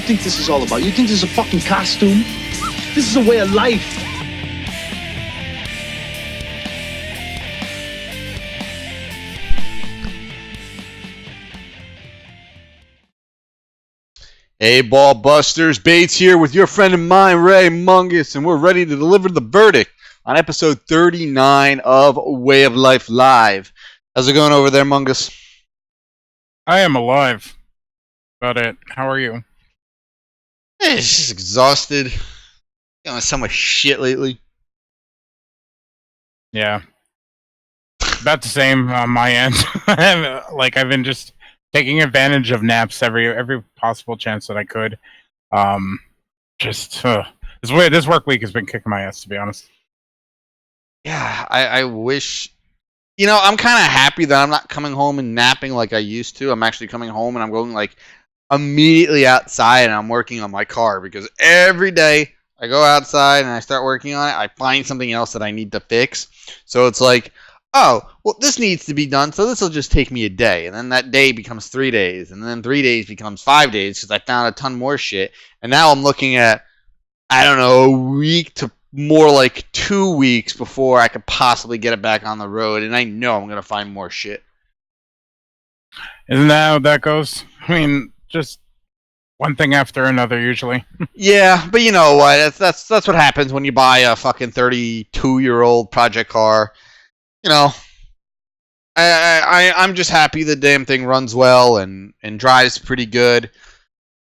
think this is all about? You think this is a fucking costume? This is a way of life. Hey, Ballbusters, Bates here with your friend and mine, Ray Mungus, and we're ready to deliver the verdict on episode 39 of Way of Life Live. How's it going over there, Mungus? I am alive. About it. How are you? It's just exhausted. Feeling so much shit lately. Yeah. About the same on my end. Like, I've been just taking advantage of naps every possible chance that I could. This work week has been kicking my ass, to be honest. Yeah, I wish... You know, I'm kind of happy that I'm not coming home and napping like I used to. I'm actually coming home and I'm going, like, immediately outside and I'm working on my car. Because every day I go outside and I start working on it, I find something else that I need to fix. So it's like, oh, well, this needs to be done, so this will just take me a day. And then that day becomes 3 days. And then 3 days becomes 5 days because I found a ton more shit. And now I'm looking at, I don't know, a week to more like 2 weeks before I could possibly get it back on the road. And I know I'm going to find more shit. Isn't that how that goes? I mean, just one thing after another, usually. Yeah, but you know what? That's what happens when you buy a fucking 32-year-old project car. You know, I'm just happy the damn thing runs well and drives pretty good.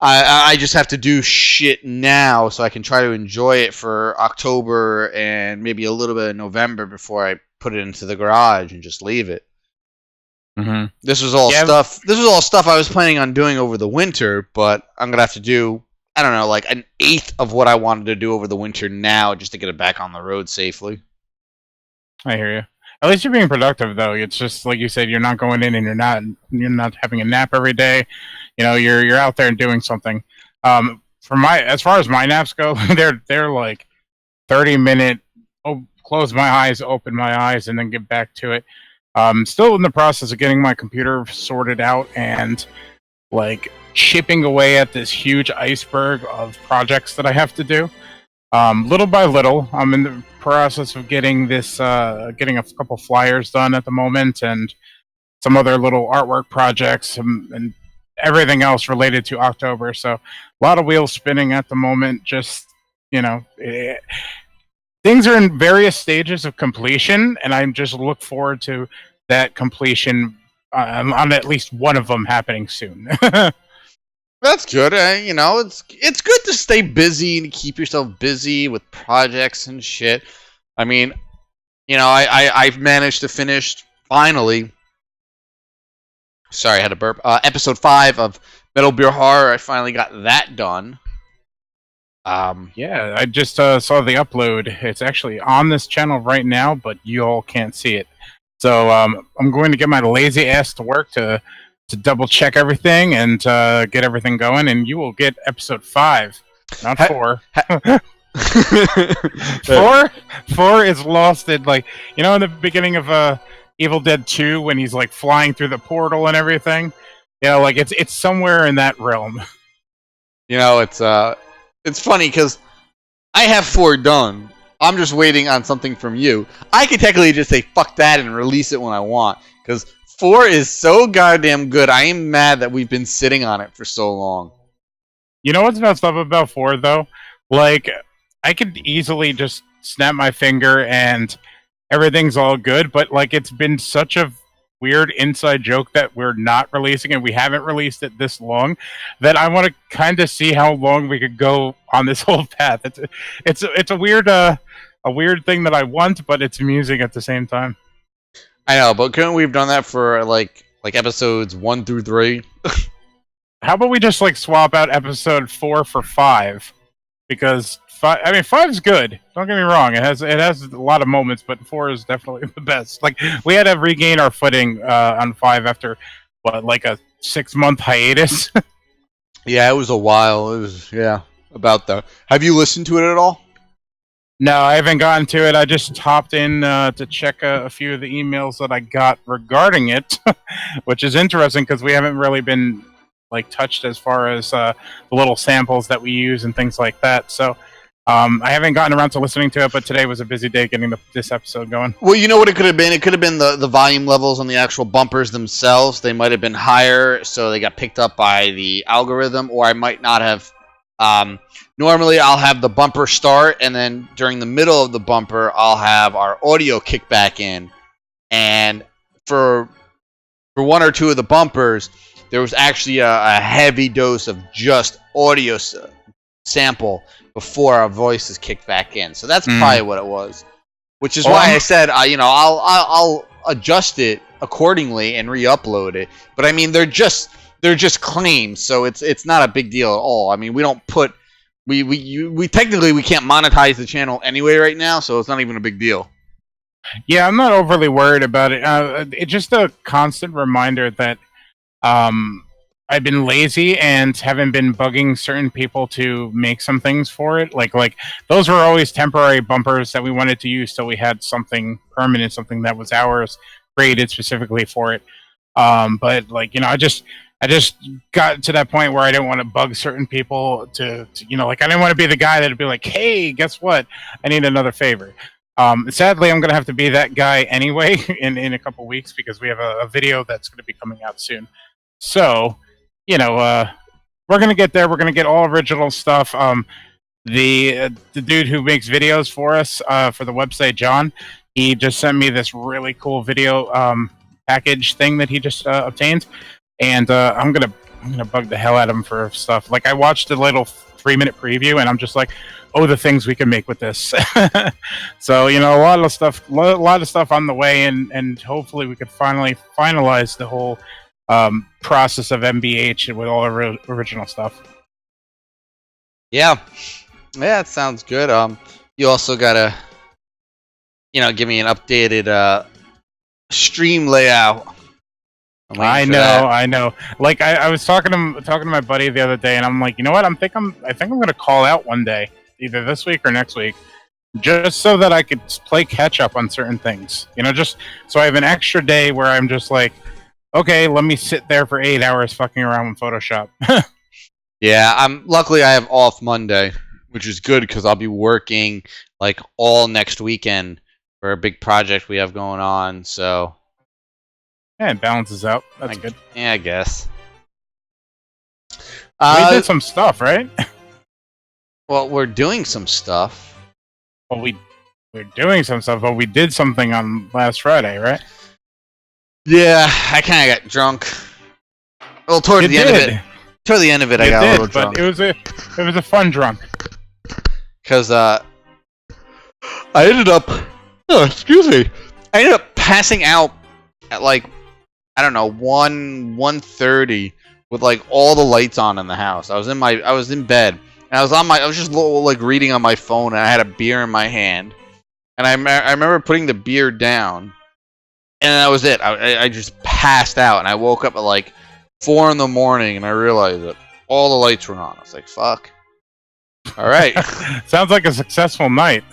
I just have to do shit now so I can try to enjoy it for October and maybe a little bit of November before I put it into the garage and just leave it. Mm-hmm. This was all stuff I was planning on doing over the winter, but I'm gonna have to do, I don't know, like an eighth of what I wanted to do over the winter now just to get it back on the road safely. I hear you. At least you're being productive, though. It's just like you said, you're not going in and you're not having a nap every day. You know, you're out there and doing something. As far as my naps go, they're like 30-minute. Close my eyes, open my eyes, and then get back to it. Still in the process of getting my computer sorted out and like chipping away at this huge iceberg of projects that I have to do. Little by little, I'm in the process of getting getting a couple flyers done at the moment, and some other little artwork projects and everything else related to October. So a lot of wheels spinning at the moment. Just, you know, things are in various stages of completion, and I just look forward to that completion on at least one of them happening soon. That's good. You know, it's good to stay busy and keep yourself busy with projects and shit. I mean, you know, I've managed to finish finally. Sorry, I had to burp. Episode 5 of Metal Beer Horror. I finally got that done. Yeah, I just saw the upload. It's actually on this channel right now, but you all can't see it. So I'm going to get my lazy ass to work to double check everything and get everything going, and you will get episode 5, not 4. 4 is lost in, like, you know, in the beginning of Evil Dead 2 when he's like flying through the portal and everything. You know, like it's somewhere in that realm. You know, it's funny because I have 4 done. I'm just waiting on something from you. I could technically just say fuck that and release it when I want, because 4 is so goddamn good. I am mad that we've been sitting on it for so long. You know what's messed up about 4, though? Like, I could easily just snap my finger and everything's all good, but, like, it's been such a weird inside joke that we're not releasing, and we haven't released it this long, that I want to kind of see how long we could go on this whole path. It's a weird thing that I want, but it's amusing at the same time. I know, but couldn't we have done that for like episodes 1 through 3? How about we just like swap out episode 4 for 5? Because 5 is good. Don't get me wrong; it has a lot of moments, but 4 is definitely the best. Like, we had to regain our footing on 5 after like a 6-month hiatus. Yeah, it was a while. It was about that. Have you listened to it at all? No, I haven't gotten to it. I just hopped in to check a few of the emails that I got regarding it, which is interesting because we haven't really been like touched as far as the little samples that we use and things like that. So I haven't gotten around to listening to it, but today was a busy day getting this episode going. Well, you know what it could have been? It could have been the volume levels on the actual bumpers themselves. They might have been higher, so they got picked up by the algorithm, or I might not have. Normally, I'll have the bumper start, and then during the middle of the bumper, I'll have our audio kick back in. And for one or two of the bumpers, there was actually a heavy dose of just audio sample before our voices kicked back in. So that's probably what it was. Which is why I said, I'll adjust it accordingly and re-upload it. But I mean, they're just claims, so it's not a big deal at all. I mean, we don't put we technically we can't monetize the channel anyway right now, so it's not even a big deal. Yeah, I'm not overly worried about it. It's just a constant reminder that I've been lazy and haven't been bugging certain people to make some things for it. Like those were always temporary bumpers that we wanted to use till we had something permanent, something that was ours, created specifically for it. But like, I just got to that point where I didn't want to bug certain people to I didn't want to be the guy that'd be like, hey, guess what? I need another favor. Sadly, I'm going to have to be that guy anyway in a couple weeks because we have a video that's going to be coming out soon. So, we're going to get there. We're going to get all original stuff. The dude who makes videos for us for the website, John, he just sent me this really cool video package thing that he just obtained. And I'm gonna bug the hell out of him for stuff. Like, I watched a little 3-minute preview, and I'm just like, oh, the things we can make with this. So a lot of stuff on the way, and hopefully we could finally finalize the whole process of MBH with all our original stuff. Yeah, it sounds good. You also gotta, give me an updated stream layout. I know. Like I was talking to my buddy the other day, and I'm like, you know what? I think I'm gonna call out one day, either this week or next week, just so that I could play catch up on certain things. Just so I have an extra day where I'm just like, okay, let me sit there for 8 hours fucking around with Photoshop. Yeah, luckily I have off Monday, which is good because I'll be working like all next weekend for a big project we have going on. So. Yeah, it balances out. That's good. Yeah, I guess. We did some stuff, right? Well, we're doing some stuff. Well, we're doing some stuff, but we did something on last Friday, right? Yeah, I kind of got drunk. Well, toward the end of it, I got a little drunk. But it was a fun drunk. Because I ended up. Oh, excuse me. I ended up passing out at like, I don't know, 1:30 with like all the lights on in the house. I was in bed, and I was just like reading on my phone, and I had a beer in my hand, and I remember putting the beer down, and that was it. I just passed out, and I woke up at like 4 in the morning, and I realized that all the lights were on. I was like, fuck. All right. Sounds like a successful night.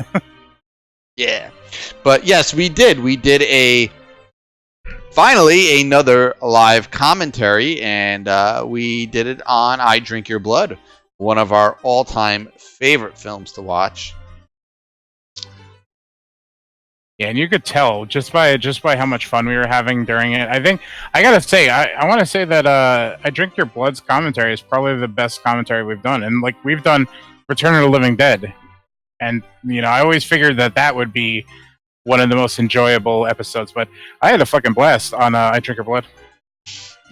Yeah. But yes, we did. We did finally another live commentary, and we did it on I Drink Your Blood, one of our all-time favorite films to watch. Yeah, and you could tell just by how much fun we were having during it. I think I gotta say, I want to say that I Drink Your Blood's commentary is probably the best commentary we've done, and like we've done Return of the Living Dead, and I always figured that would be one of the most enjoyable episodes, but I had a fucking blast on I Drink Your Blood.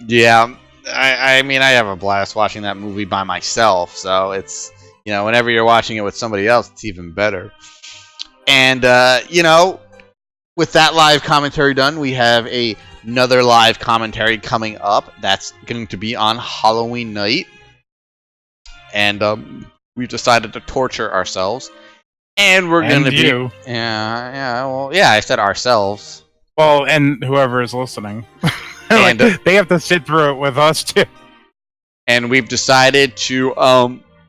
Yeah, I mean, I have a blast watching that movie by myself, so it's, whenever you're watching it with somebody else, it's even better. And, with that live commentary done, we have another live commentary coming up. That's going to be on Halloween night. And we've decided to torture ourselves. And we're going to be... Yeah, I said ourselves. Well, and whoever is listening. And, they have to sit through it with us, too. And we've decided to...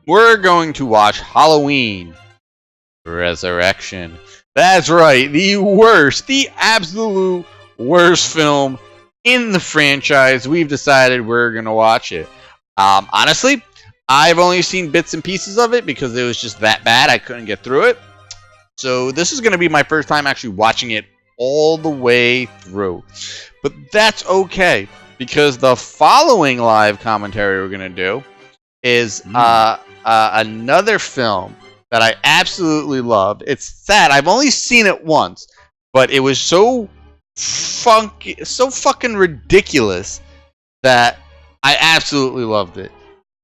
we're going to watch Halloween Resurrection. That's right, the absolute worst film in the franchise. We've decided we're going to watch it. Honestly, I've only seen bits and pieces of it because it was just that bad. I couldn't get through it. So this is going to be my first time actually watching it all the way through. But that's okay, because the following live commentary we're going to do is another film that I absolutely loved. It's sad. I've only seen it once, but it was so funky, so fucking ridiculous that I absolutely loved it.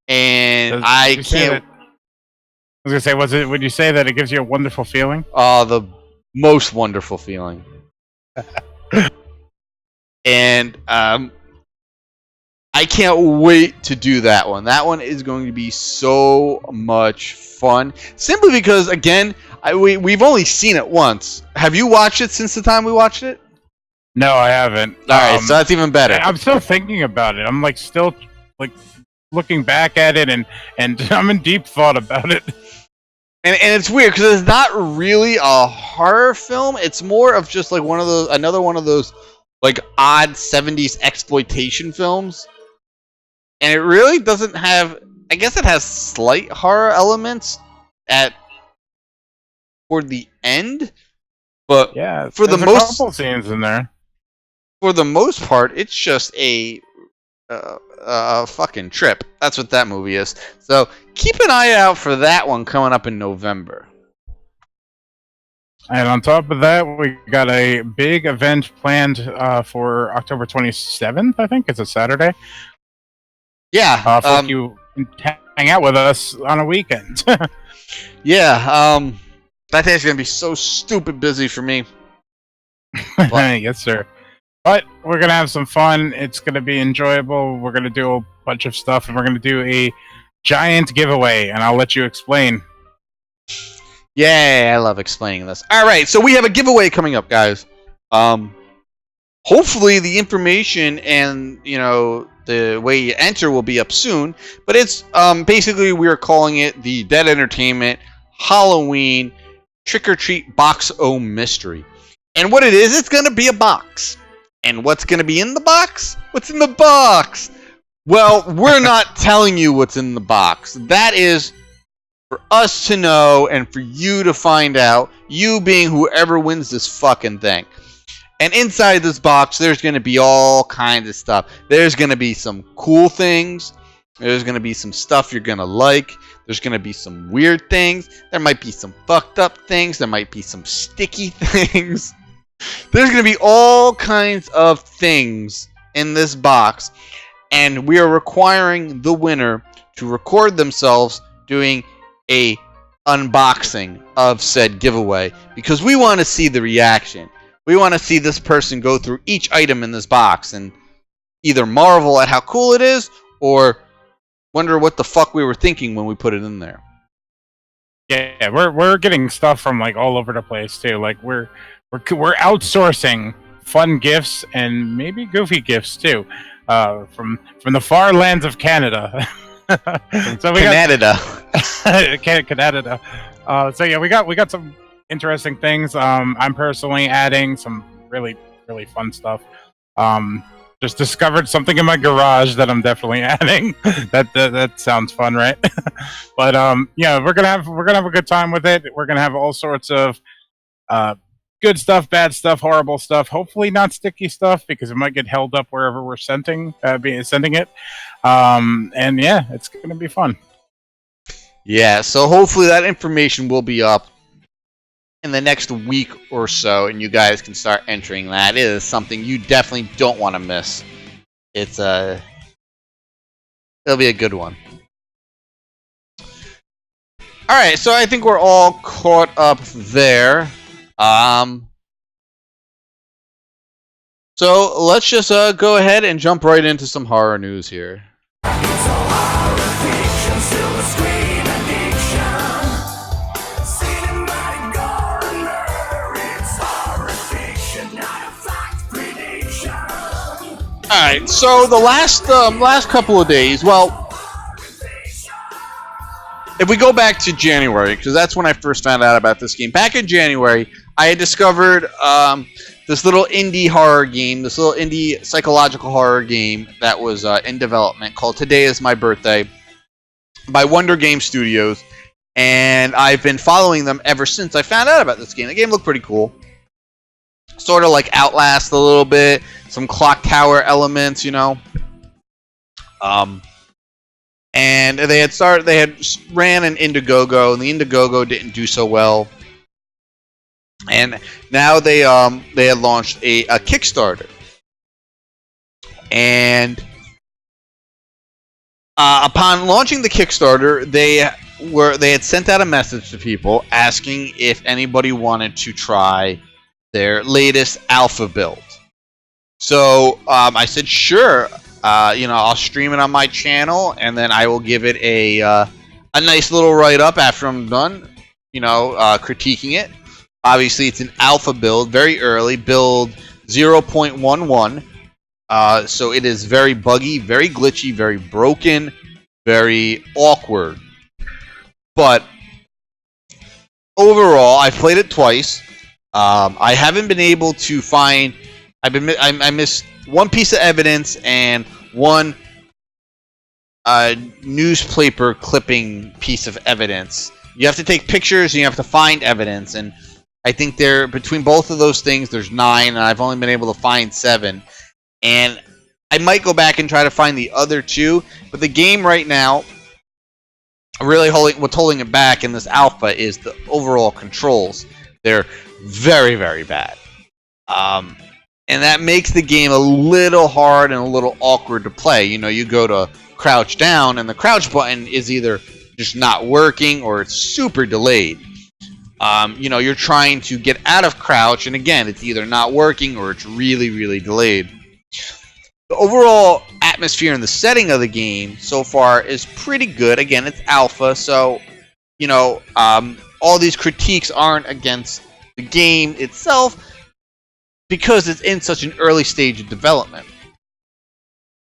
And I can't... I was gonna say, would you say that it gives you a wonderful feeling? The most wonderful feeling. And I can't wait to do that one. That one is going to be so much fun. Simply because, again, we've only seen it once. Have you watched it since the time we watched it? No, I haven't. Alright, so that's even better. I'm still thinking about it. I'm still looking back at it, and I'm in deep thought about it. And it's weird because it's not really a horror film. It's more of just like another one of those like odd 70s exploitation films. And it really doesn't have... I guess it has slight horror elements toward the end, but yeah, for the most couple scenes in there. For the most part, it's just a fucking trip. That's what that movie is. So keep an eye out for that one coming up in November. And on top of that, we got a big event planned for October 27th, I think. It's a Saturday. Yeah. For you hang out with us on a weekend. Yeah. That day's going to be so stupid busy for me. Yes, sir. But we're going to have some fun. It's going to be enjoyable. We're going to do a bunch of stuff, and we're going to do a giant giveaway, and I'll let you explain. Yeah, I love explaining this. All right, so we have a giveaway coming up, guys. Hopefully the information and, the way you enter will be up soon. But it's basically, we're calling it the Dead Entertainment Halloween Trick or Treat Box O Mystery. And what it is, it's going to be a box. And what's going to be in the box? What's in the box? Well, we're not telling you what's in the box. That is for us to know and for you to find out, you being whoever wins this fucking thing. And inside this box, there's going to be all kinds of stuff. There's going to be some cool things. There's going to be some stuff you're going to like. There's going to be some weird things. There might be some fucked up things. There might be some sticky things. There's going to be all kinds of things in this box. And we are requiring the winner to record themselves doing a unboxing of said giveaway. Because we want to see the reaction. We want to see this person go through each item in this box and either marvel at how cool it is or wonder what the fuck we were thinking when we put it in there. Yeah, we're getting stuff from like all over the place too. Like we're outsourcing fun gifts and maybe goofy gifts too, from the far lands of Canada. So we Canada. Canada. So yeah, we got some interesting things. I'm personally adding some really fun stuff. Just discovered something in my garage that I'm definitely adding. That sounds fun, right? But yeah, we're gonna have a good time with it. We're gonna have all sorts of good stuff, bad stuff, horrible stuff. Hopefully not sticky stuff because it might get held up wherever we're sending it. And yeah, it's gonna be fun. Yeah, so hopefully that information will be up in the next week or so, and you guys can start entering that. It is something you definitely don't want to miss. It'll be a good one. Alright, so I think we're all caught up there. So let's just go ahead and jump right into some horror news here. Alright, so the last couple of days, well, if we go back to January, because that's when I first found out about this game. Back in January, I had discovered this little indie horror game, this little indie psychological horror game that was in development called Today Is My Birthday by Wonder Game Studios, and I've been following them ever since I found out about this game. The game looked pretty cool. Sort of like Outlast a little bit, some clock tower elements, you know. And they had ran an Indiegogo, and the Indiegogo didn't do so well. And now they had launched a Kickstarter. And upon launching the Kickstarter, they had sent out a message to people asking if anybody wanted to try their latest alpha build. So I said, sure. I'll stream it on my channel, and then I will give it a nice little write-up after I'm done, critiquing it. Obviously, it's an alpha build, very early, build 0.11. So it is very buggy, very glitchy, very broken, very awkward. But overall, I've played it twice. I haven't been able to find... I missed one piece of evidence and one newspaper clipping piece of evidence. You have to take pictures and you have to find evidence, and I think between both of those things there's 9, and I've only been able to find 7. And I might go back and try to find the other 2, but the game right now, really what's holding it back in this alpha is the overall controls. They're very, very bad. And that makes the game a little hard and a little awkward to play. You go to crouch down, and the crouch button is either just not working or it's super delayed. You're trying to get out of crouch, and again, it's either not working or it's really, really delayed. The overall atmosphere and the setting of the game so far is pretty good. Again, it's alpha, so, all these critiques aren't against the game itself, because it's in such an early stage of development.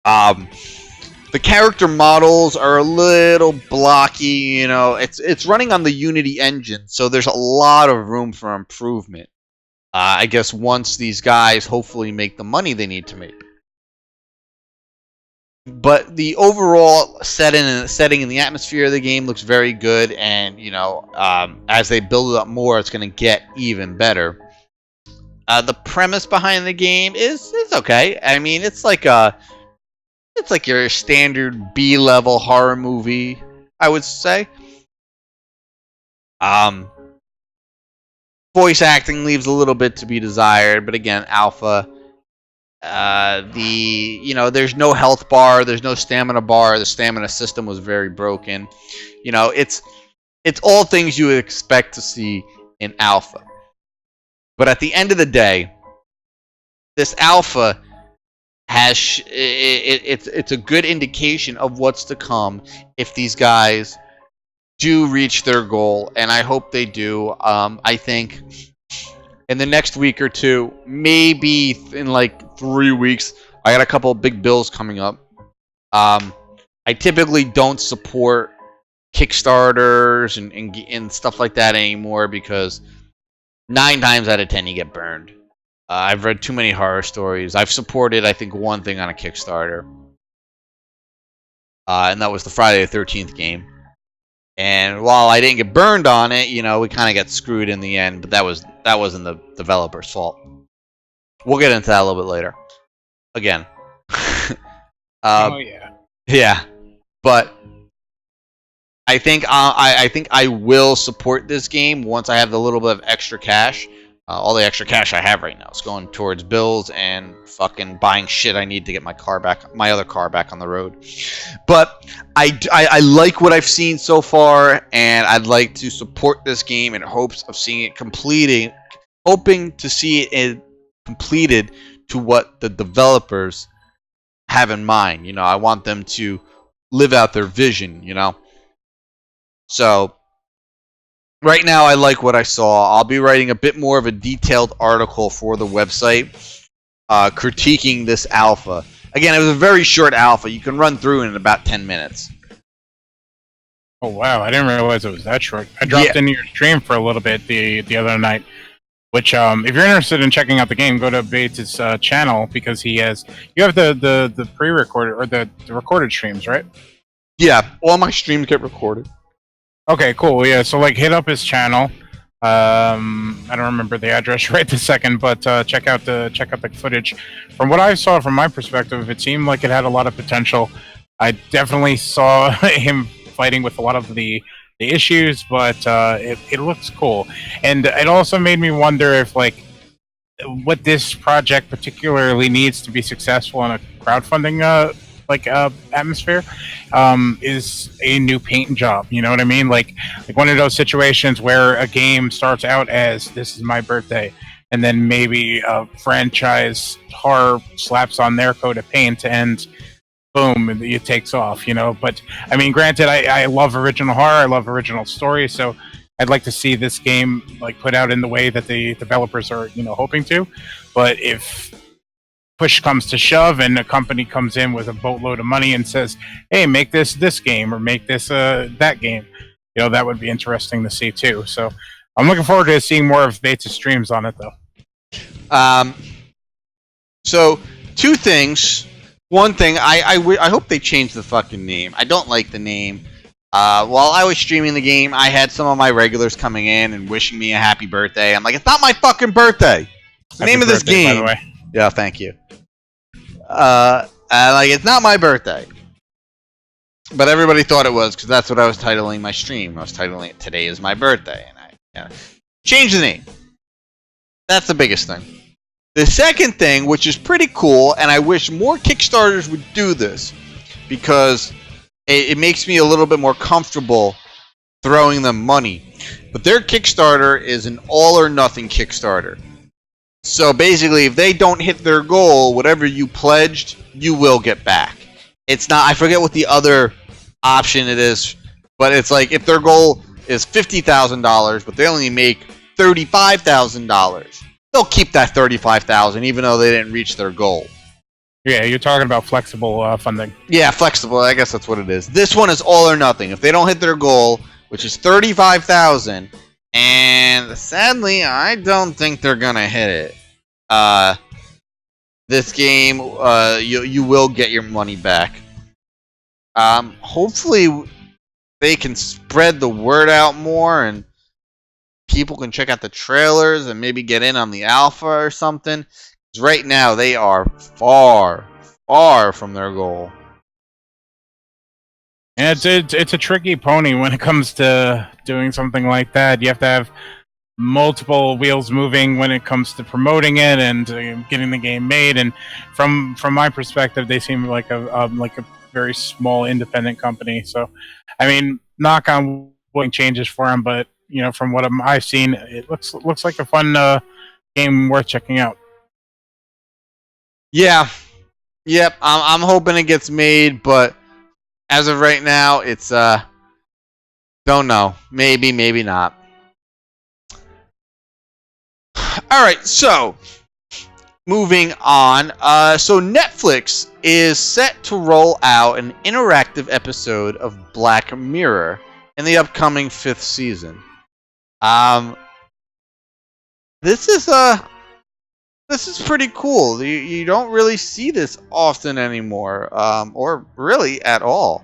The character models are a little blocky, it's running on the Unity engine, so there's a lot of room for improvement. I guess once these guys hopefully make the money they need to make. But the overall setting and the atmosphere of the game looks very good, and as they build it up more, it's going to get even better. The premise behind the game is okay. I mean, it's like your standard B-level horror movie, I would say. Voice acting leaves a little bit to be desired, but again, alpha. There's no health bar, there's no stamina bar. The stamina system was very broken. It's all things you would expect to see in alpha. But at the end of the day, this alpha it's a good indication of what's to come if these guys do reach their goal, and I hope they do. I think in the next week or two, maybe in like 3 weeks, I got a couple of big bills coming up. I typically don't support Kickstarters and stuff like that anymore, because 9 times out of 10 you get burned. I've read too many horror stories. I've supported, I think, one thing on a Kickstarter. And that was the Friday the 13th game. And while I didn't get burned on it, we kind of got screwed in the end. But that wasn't the developer's fault. We'll get into that a little bit later. Again. Oh, yeah. Yeah. But I think I will support this game once I have the little bit of extra cash. All the extra cash I have right now is going towards bills and fucking buying shit I need to get my other car back on the road. But I like what I've seen so far, and I'd like to support this game in hopes of seeing it hoping to see it completed to what the developers have in mind. I want them to live out their vision, So right now, I like what I saw. I'll be writing a bit more of a detailed article for the website, critiquing this alpha. Again, it was a very short alpha. You can run through it in about 10 minutes. Oh wow, I didn't realize it was that short. I dropped into your stream for a little bit the other night. Which, if you're interested in checking out the game, go to Bates' channel because you have the pre-recorded or the recorded streams, right? Yeah, all my streams get recorded. Okay, cool. Yeah, so like hit up his channel. I don't remember the address right this second, but check out the footage. From what I saw, from my perspective, it seemed like it had a lot of potential. I definitely saw him fighting with a lot of the issues, but it looks cool, and it also made me wonder if like what this project particularly needs to be successful in a crowdfunding atmosphere is a new paint job. You know what I mean? Like one of those situations where a game starts out as "this is my birthday," and then maybe a franchise horror slaps on their coat of paint and boom, it takes off, you know. But I mean, granted, I love original horror, I love original stories, so I'd like to see this game like put out in the way that the developers are, you know, hoping to. But if push comes to shove and a company comes in with a boatload of money and says, "Hey, make this game or make this that game," you know, that would be interesting to see too. So I'm looking forward to seeing more of Bates' streams on it, though. So two things. One thing, I hope they change the fucking name. I don't like the name. While I was streaming the game, I had some of my regulars coming in and wishing me a happy birthday. I'm like, it's not my fucking birthday. It's the name of this game. By the way. Yeah, thank you. Like, it's not my birthday. But everybody thought it was because that's what I was titling my stream. I was titling it "Today is my birthday," and I changed the name. That's the biggest thing. The second thing, which is pretty cool, and I wish more Kickstarters would do this, because it makes me a little bit more comfortable throwing them money. But their Kickstarter is an all-or-nothing Kickstarter. So basically, if they don't hit their goal, whatever you pledged, you will get back. It's not, I forget what the other option it is, but it's like if their goal is $50,000, but they only make $35,000. They'll keep that $35,000 even though they didn't reach their goal. Yeah, you're talking about flexible funding. Yeah, flexible. I guess that's what it is. This one is all or nothing. If they don't hit their goal, which is $35,000, and sadly, I don't think they're gonna hit it. This game, you will get your money back. Hopefully, they can spread the word out more and people can check out the trailers and maybe get in on the alpha or something. Because right now they are far, far from their goal. And it's a tricky pony when it comes to doing something like that. You have to have multiple wheels moving when it comes to promoting it and getting the game made. And from my perspective, they seem like a very small independent company. So, I mean, knock on wood changes for them, but you know, from what I've seen, it looks like a fun game worth checking out. Yeah, yep. I'm hoping it gets made, but as of right now, it's don't know. Maybe, maybe not. All right, so moving on. So Netflix is set to roll out an interactive episode of Black Mirror in the upcoming 5th season. This is pretty cool. You don't really see this often anymore, or really at all.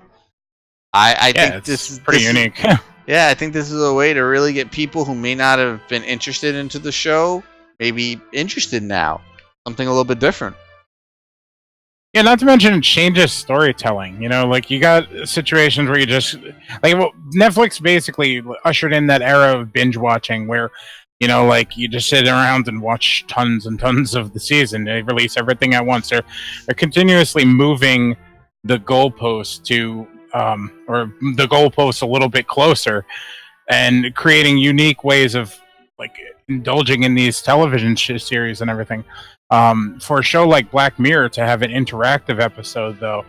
I think this is pretty unique. Yeah, I think this is a way to really get people who may not have been interested into the show, maybe interested now. Something a little bit different. Yeah, not to mention it changes storytelling. You know, like you got situations where you just Netflix basically ushered in that era of binge watching where, you know, like you just sit around and watch tons and tons of the season. They release everything at once. They're continuously moving the goalpost to or the goalpost a little bit closer and creating unique ways of like indulging in these television series and everything. For a show like Black Mirror to have an interactive episode, though,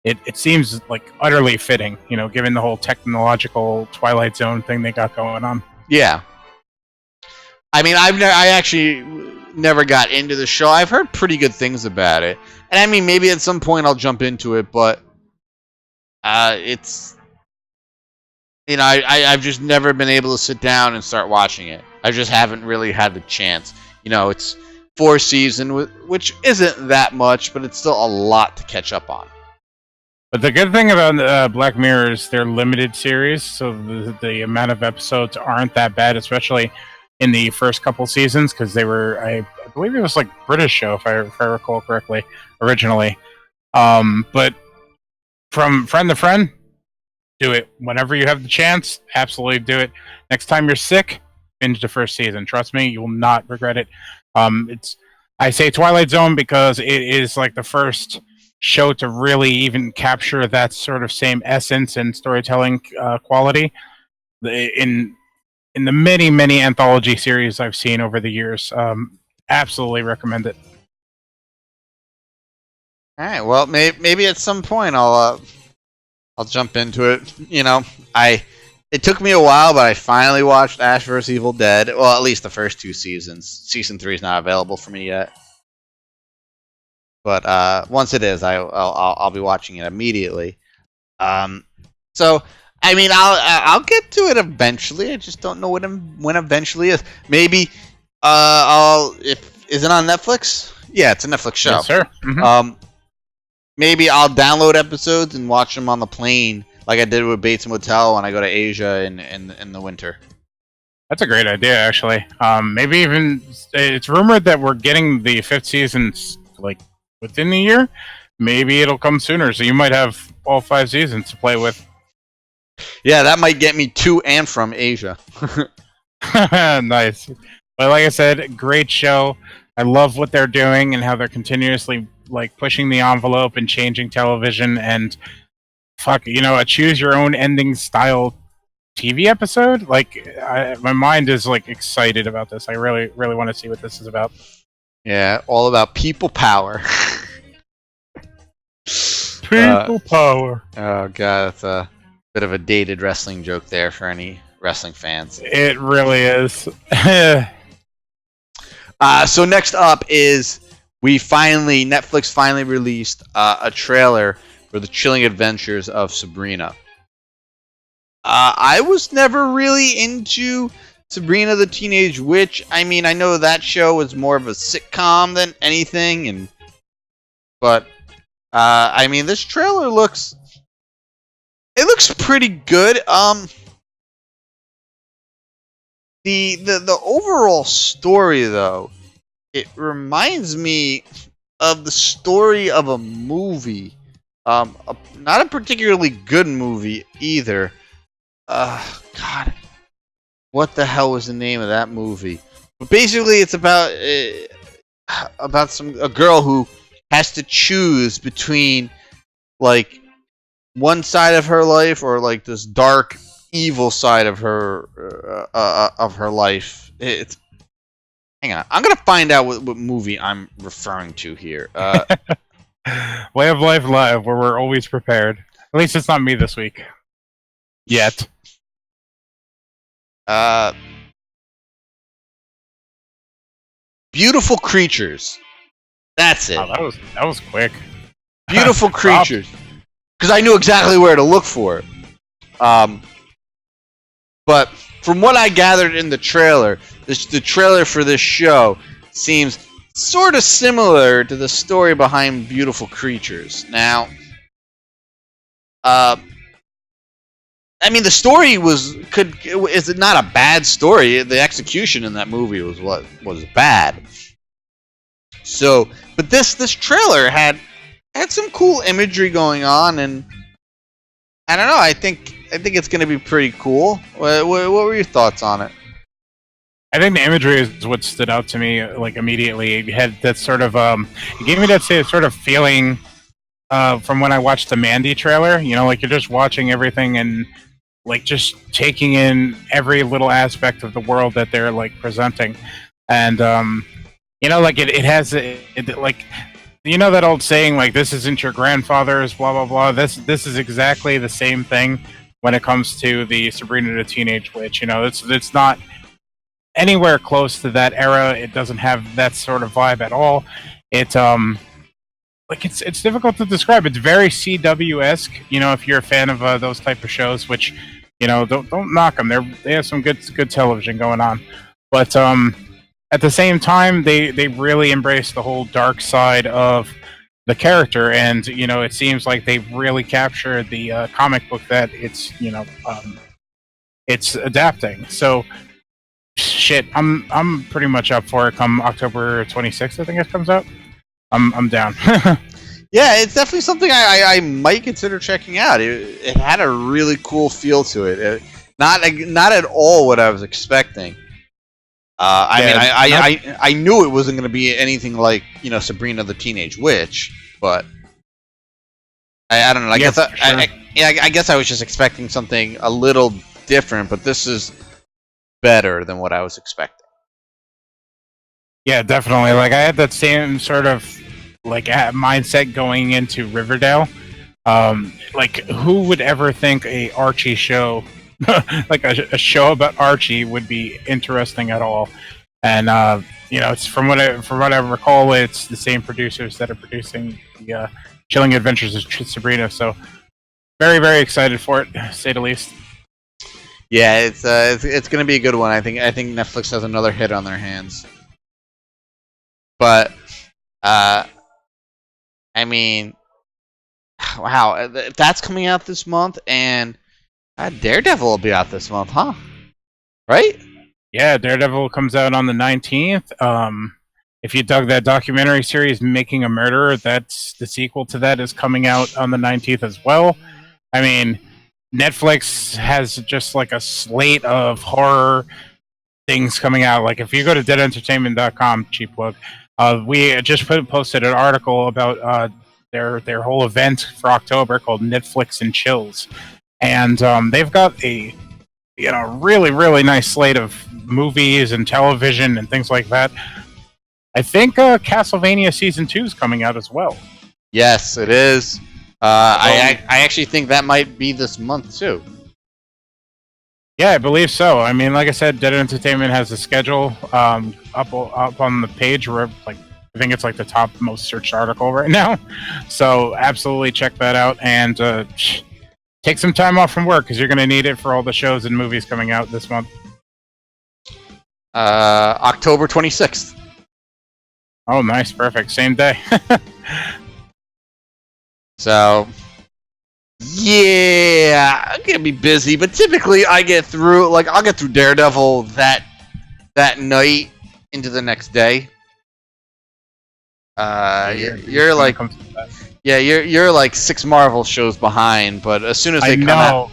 it seems like utterly fitting, you know, given the whole technological Twilight Zone thing they got going on. Yeah. I mean, I actually never got into the show. I've heard pretty good things about it. And I mean, maybe at some point I'll jump into it, but it's, you know, I've just never been able to sit down and start watching it. I just haven't really had the chance. You know, it's 4 seasons, which isn't that much, but it's still a lot to catch up on. But the good thing about Black Mirror is they're limited series, so the amount of episodes aren't that bad, especially in the first couple seasons, because they were, I believe it was like British show, if I recall correctly, originally. But from friend to friend, do it. Whenever you have the chance, absolutely do it. Next time you're sick, binge the first season. Trust me, you will not regret it. I say Twilight Zone because it is like the first show to really even capture that sort of same essence and storytelling quality in the many anthology series I've seen over the years. Absolutely recommend it. All right. Well, maybe at some point I'll jump into it. You know, it took me a while, but I finally watched Ash vs. Evil Dead. Well, at least the first 2 seasons. Season 3 is not available for me yet. But once it is, I'll be watching it immediately. So I mean, I'll get to it eventually. I just don't know when eventually is. Maybe is it on Netflix? Yeah, it's a Netflix show. Yes, sir. Mm-hmm. Maybe I'll download episodes and watch them on the plane, like I did with Bates Motel when I go to Asia in the winter. That's a great idea, actually. Maybe even it's rumored that we're getting the 5th season like within the year. Maybe it'll come sooner, so you might have all 5 seasons to play with. Yeah, that might get me to and from Asia. Nice. But like I said, great show. I love what they're doing and how they're continuously like pushing the envelope and changing television and a choose your own ending style TV episode. Like my mind is like excited about this. I really want to see what this is about. Yeah, all about people power. People power. Oh god, that's a bit of a dated wrestling joke there for any wrestling fans. It really is. So next up is Netflix finally released a trailer for the Chilling Adventures of Sabrina. I was never really into Sabrina the Teenage Witch. I mean, I know that show was more of a sitcom than anything, but I mean, this trailer looks pretty good. The overall story, though, it reminds me of the story of a movie. Not a particularly good movie either. God, what the hell was the name of that movie? But basically, it's about a girl who has to choose between like one side of her life or like this dark evil side of her life. Hang on, I'm gonna find out what movie I'm referring to here. Way of Life Live, where we're always prepared. At least it's not me this week. Yet. Beautiful Creatures. That's it. Oh, that was quick. Beautiful Creatures. Because I knew exactly where to look for it. But from what I gathered in the trailer, the trailer for this show seems sort of similar to the story behind Beautiful Creatures. Now, I mean, the story is not a bad story. The execution in that movie was bad. So, but this trailer had some cool imagery going on, and I don't know. I think it's going to be pretty cool. What were your thoughts on it? I think the imagery is what stood out to me like immediately. It had that sort of it gave me that sort of feeling from when I watched the Mandy trailer. You know, like you're just watching everything and like just taking in every little aspect of the world that they're like presenting, and you know, like it has like, you know, that old saying like this isn't your grandfather's blah blah blah. This is exactly the same thing when it comes to the Sabrina the Teenage Witch. You know, it's not anywhere close to that era. It doesn't have that sort of vibe at all. It's like it's difficult to describe. It's very CW-esque. You know, if you're a fan of those type of shows, which, you know, don't knock them. They have some good television going on. But at the same time, they really embrace the whole dark side of the character, and it seems like they've really captured the comic book that it's adapting. So shit, I'm pretty much up for it. Come October 26th, I think it comes out. I'm down. Yeah, it's definitely something I might consider checking out. It had a really cool feel to it. Not at all what I was expecting. I knew it wasn't going to be anything like Sabrina the Teenage Witch, but I don't know. I guess I was just expecting something a little different, but this is better than what I was expecting. Yeah, definitely. Like I had that same sort of mindset going into Riverdale. Like who would ever think a Archie show, like a show about Archie, would be interesting at all? And it's from what I recall, it's the same producers that are producing the Chilling Adventures of Sabrina. So very, very excited for it, to say the least. Yeah, it's going to be a good one. I think Netflix has another hit on their hands. But I mean, wow, if that's coming out this month, and Daredevil will be out this month, huh? Right? Yeah, Daredevil comes out on the 19th. If you dug that documentary series, Making a Murderer, that's the sequel to that is coming out on the 19th as well. I mean, Netflix has just like a slate of horror things coming out. Like if you go to deadentertainment.com, cheap plug, we just posted an article about their whole event for October called Netflix and Chills, and they've got a really, really nice slate of movies and television and things like that. I think Castlevania Season 2 is coming out as well. Yes, it is. I actually think that might be this month too. Yeah, I believe so. I mean, like I said, Dead Entertainment has a schedule up on the page where I think it's like the top most searched article right now. So absolutely check that out and take some time off from work because you're going to need it for all the shows and movies coming out this month. October 26th. Oh, nice. Perfect. Same day. So, yeah, I'm gonna be busy, but typically I'll get through Daredevil that night into the next day. You're like like 6 Marvel shows behind, but as soon as they come out,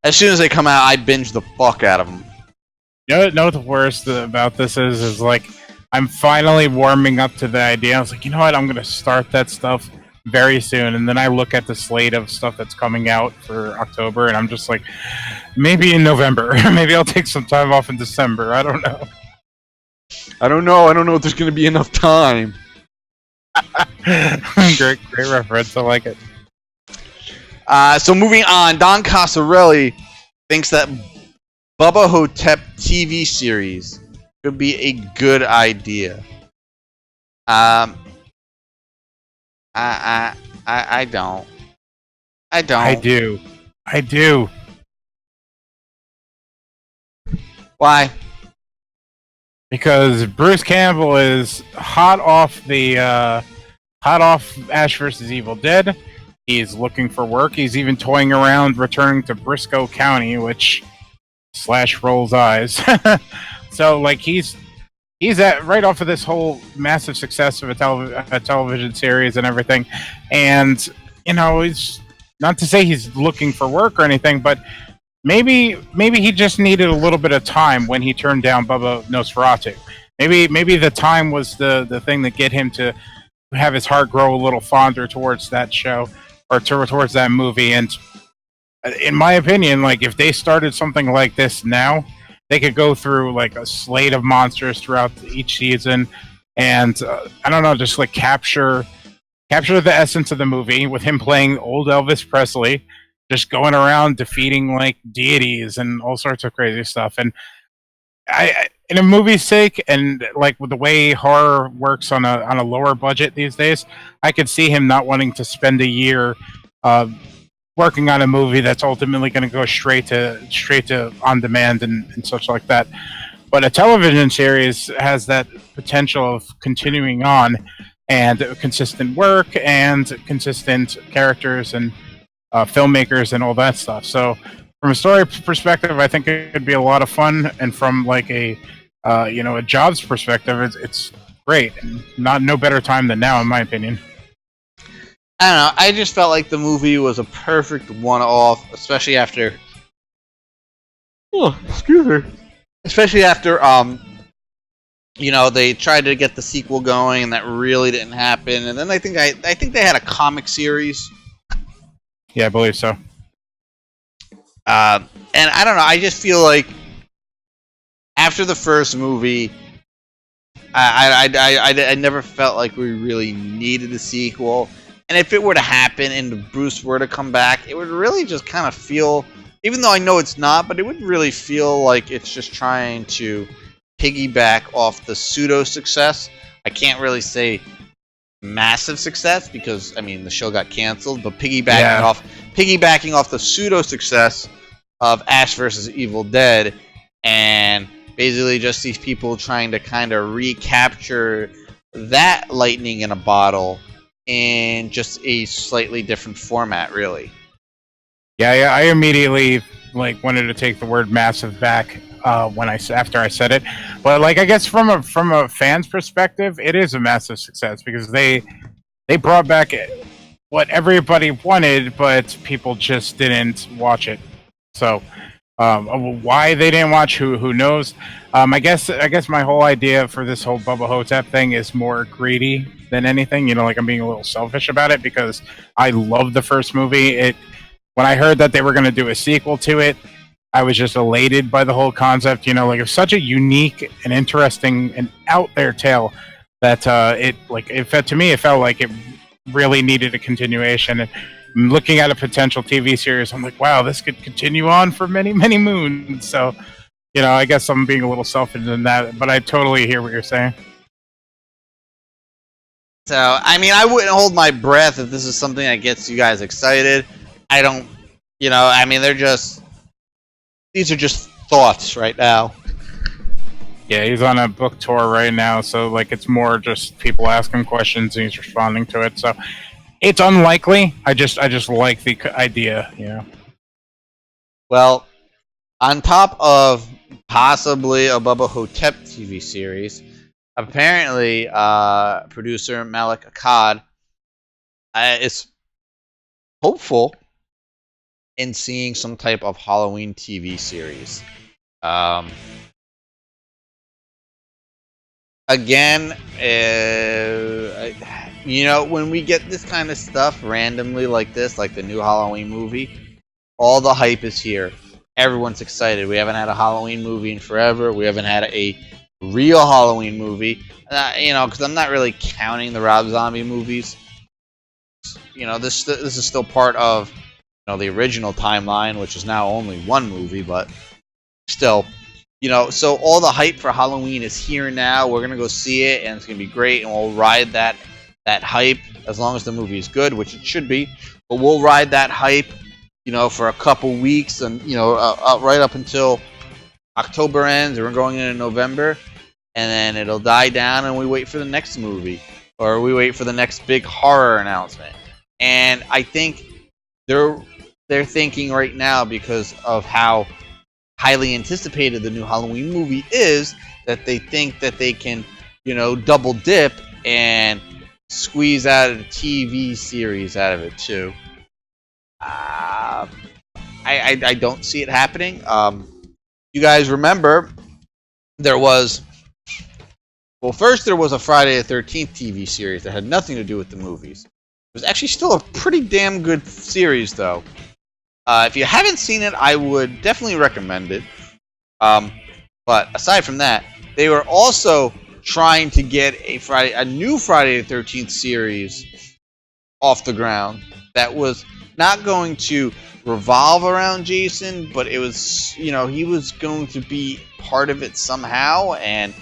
I binge the fuck out of them. You know what the worst about this is like I'm finally warming up to the idea. I was like, you know what, I'm gonna start that stuff very soon, and then I look at the slate of stuff that's coming out for October, and I'm just like, maybe in November, maybe I'll take some time off in December. I don't know. I don't know if there's gonna be enough time. Great reference. I like it. So moving on, Don Coscarelli thinks that Bubba Ho-tep TV series could be a good idea. I don't. I do. Why? Because Bruce Campbell is hot off Ash vs. Evil Dead. He's looking for work. He's even toying around returning to Briscoe County, which / rolls eyes. So like he's at right off of this whole massive success of a television series and everything, and he's not to say he's looking for work or anything, but maybe he just needed a little bit of time when he turned down Bubba Nosferatu. Maybe the time was the thing that get him to have his heart grow a little fonder towards that show or towards that movie. And in my opinion, like if they started something like this now, they could go through like a slate of monsters throughout each season, and I don't know, just like capture the essence of the movie with him playing old Elvis Presley, just going around defeating like deities and all sorts of crazy stuff. And I in a movie's sake, and like with the way horror works on a lower budget these days, I could see him not wanting to spend a year working on a movie that's ultimately going to go straight to on demand and such like that. But a television series has that potential of continuing on, and consistent work and consistent characters and filmmakers and all that stuff. So, from a story perspective, I think it could be a lot of fun, and from like a a jobs perspective, it's great. And no better time than now, in my opinion. I don't know. I just felt like the movie was a perfect one-off, especially after. Oh, excuse me. Especially after they tried to get the sequel going, and that really didn't happen. And then I think they had a comic series. Yeah, I believe so. And I don't know. I just feel like after the first movie, I never felt like we really needed a sequel. And if it were to happen and Bruce were to come back, it would really just kind of feel, even though I know it's not, but it would really feel like it's just trying to piggyback off the pseudo success. I can't really say massive success because the show got canceled, but piggybacking off the pseudo success of Ash vs. Evil Dead, and basically just these people trying to kind of recapture that lightning in a bottle in just a slightly different format, really. Yeah, I immediately wanted to take the word massive back after I said it, but I guess from a fan's perspective, it is a massive success because they brought back what everybody wanted, but people just didn't watch it. So why they didn't watch, who knows? I guess my whole idea for this whole Bubba Ho-tep thing is more greedy than anything. I'm being a little selfish about it because I love the first movie. When I heard that they were going to do a sequel to it, I was just elated by the whole concept. It's such a unique and interesting and out there tale that to me it felt like it really needed a continuation. And looking at a potential TV series, I'm like, wow, this could continue on for many, many moons. So, I guess I'm being a little selfish in that, but I totally hear what you're saying. So, I wouldn't hold my breath if this is something that gets you guys excited. I don't, these are just thoughts right now. Yeah, he's on a book tour right now, so it's more just people asking questions and he's responding to it. So it's unlikely. I just like the idea, Well, on top of possibly a Bubba Ho-tep TV series, apparently producer Malik Akkad is hopeful in seeing some type of Halloween TV series. Again, when we get this kind of stuff randomly like this, like the new Halloween movie, all the hype is here. Everyone's excited. We haven't had a Halloween movie in forever. We haven't had a real Halloween movie. Because I'm not really counting the Rob Zombie movies. This is still part of the original timeline, which is now only one movie, but still, so all the hype for Halloween is here now. We're gonna go see it, and it's gonna be great, and we'll ride that hype as long as the movie is good, which it should be. But we'll ride that hype, for a couple weeks, and right up until October ends, and we're going into November, and then it'll die down, and we wait for the next movie, or we wait for the next big horror announcement. And I think they're thinking right now, because of how highly anticipated the new Halloween movie is, that they think that they can, double dip and squeeze out a TV series out of it too. I don't see it happening. You guys remember first there was a Friday the 13th TV series that had nothing to do with the movies. It was actually still a pretty damn good series, though. If you haven't seen it, I would definitely recommend it. But aside from that, they were also trying to get a new Friday the 13th series off the ground that was not going to revolve around Jason, but it was, he was going to be part of it somehow. And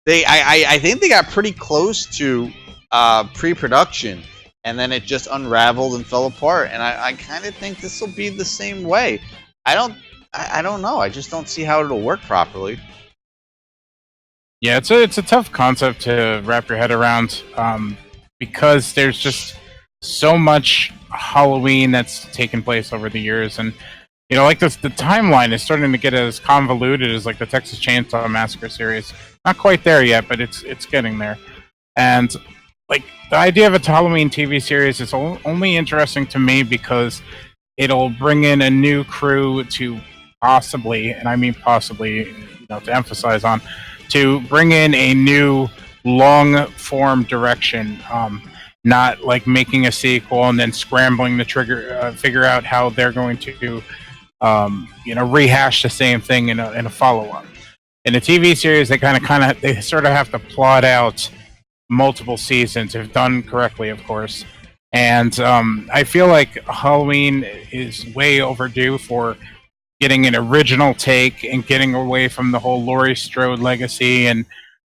I think they got pretty close to pre-production. And then it just unraveled and fell apart. And I kind of think this will be the same way. I don't know. I just don't see how it'll work properly. Yeah, it's a tough concept to wrap your head around, because there's just so much Halloween that's taken place over the years, and like this, the timeline is starting to get as convoluted as like the Texas Chainsaw Massacre series. Not quite there yet, but it's getting there. And like the idea of a Halloween TV series is only interesting to me because it'll bring in a new crew to possibly, and I mean possibly, to emphasize on, to bring in a new long form direction. Not like making a sequel and then scrambling to figure out how they're going to, rehash the same thing in a follow up. In a TV series, they sort of have to plot out multiple seasons if done correctly, of course. And I feel like Halloween is way overdue for getting an original take and getting away from the whole Laurie Strode legacy and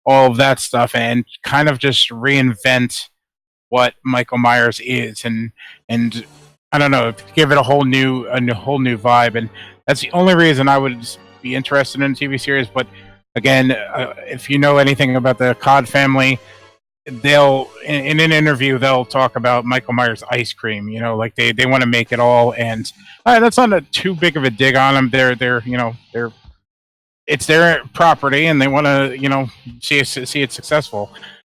all of that stuff, and kind of just reinvent what Michael Myers is, and I don't know, give it a whole new vibe. And that's the only reason I would be interested in a TV series. But again, if you know anything about the Cod family, they'll in an interview they'll talk about Michael Myers ice cream. Like they want to make it all, and that's not too big of a dig on them. They're it's their property, and they want to see it successful.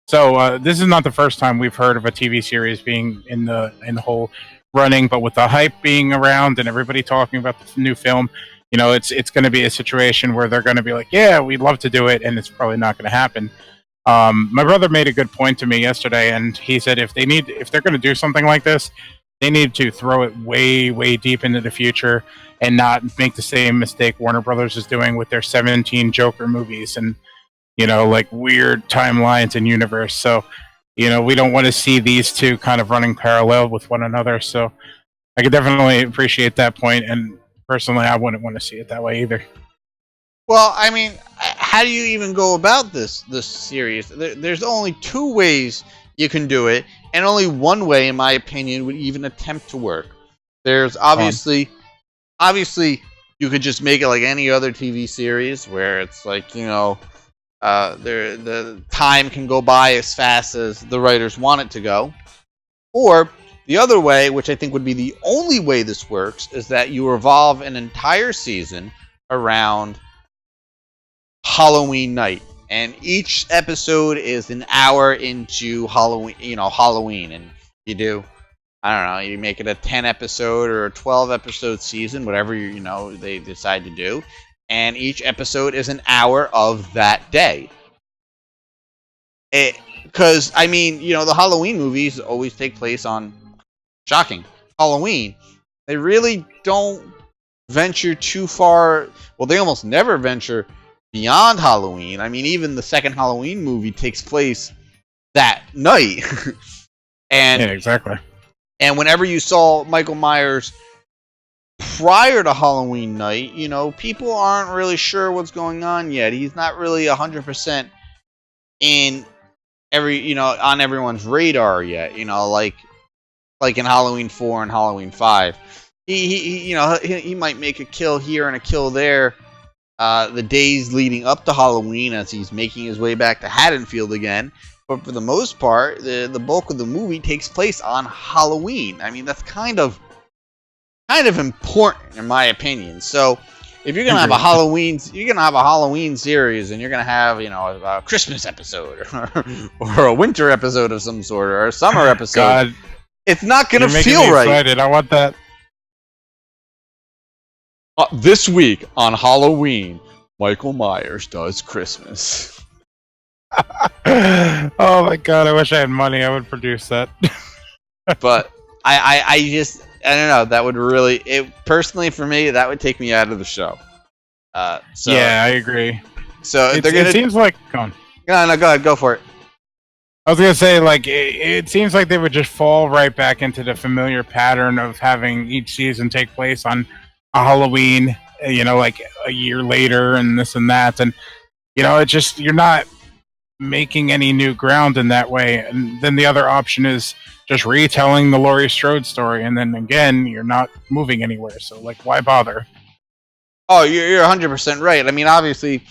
So this is not the first time we've heard of a TV series being in the whole running, but with the hype being around and everybody talking about the new film, it's going to be a situation where they're going to be like, yeah, we'd love to do it, and it's probably not going to happen. My brother made a good point to me yesterday, and he said if they're going to do something like this, they need to throw it way, way deep into the future and not make the same mistake Warner Brothers is doing with their 17 Joker movies and like weird timelines and universe. So, we don't want to see these two kind of running parallel with one another. So I could definitely appreciate that point. And personally, I wouldn't want to see it that way either. Well, I mean, how do you even go about this series? There's only two ways you can do it, and only one way, in my opinion, would even attempt to work. There's obviously, you could just make it like any other TV series where it's like, the time can go by as fast as the writers want it to go. Or the other way, which I think would be the only way this works, is that you revolve an entire season around Halloween night, and each episode is an hour into Halloween, and you do, I don't know, you make it a 10 episode or a 12 episode season, whatever they decide to do. And each episode is an hour of that day. Because, the Halloween movies always take place on, shocking, Halloween. They really don't venture too far. Well, they almost never venture beyond Halloween. Even the second Halloween movie takes place that night. And yeah, exactly. And whenever you saw Michael Myers prior to Halloween night, people aren't really sure what's going on yet. He's not really 100% in on everyone's radar yet. Like in Halloween 4 and Halloween 5, he might make a kill here and a kill there the days leading up to Halloween as he's making his way back to Haddonfield again. But for the most part, the bulk of the movie takes place on Halloween. That's kind of important in my opinion. So if you're gonna have a Halloween series, and you're gonna have a Christmas episode or a winter episode of some sort or a summer episode, God, it's not gonna feel right. Excited. I want that. This week on Halloween, Michael Myers does Christmas. Oh my God! I wish I had money. I would produce that. But I don't know. That would really, personally for me, that would take me out of the show. So yeah, I agree. So it seems like. Go on. No, go ahead. Go for it. I was gonna say, like, it seems like they would just fall right back into the familiar pattern of having each season take place on a Halloween, like a year later, and this and that, and it's just you're not making any new ground in that way. And then the other option is just retelling the Laurie Strode story, and then again, you're not moving anywhere. So, like, why bother? Oh, you're 100% right. Obviously,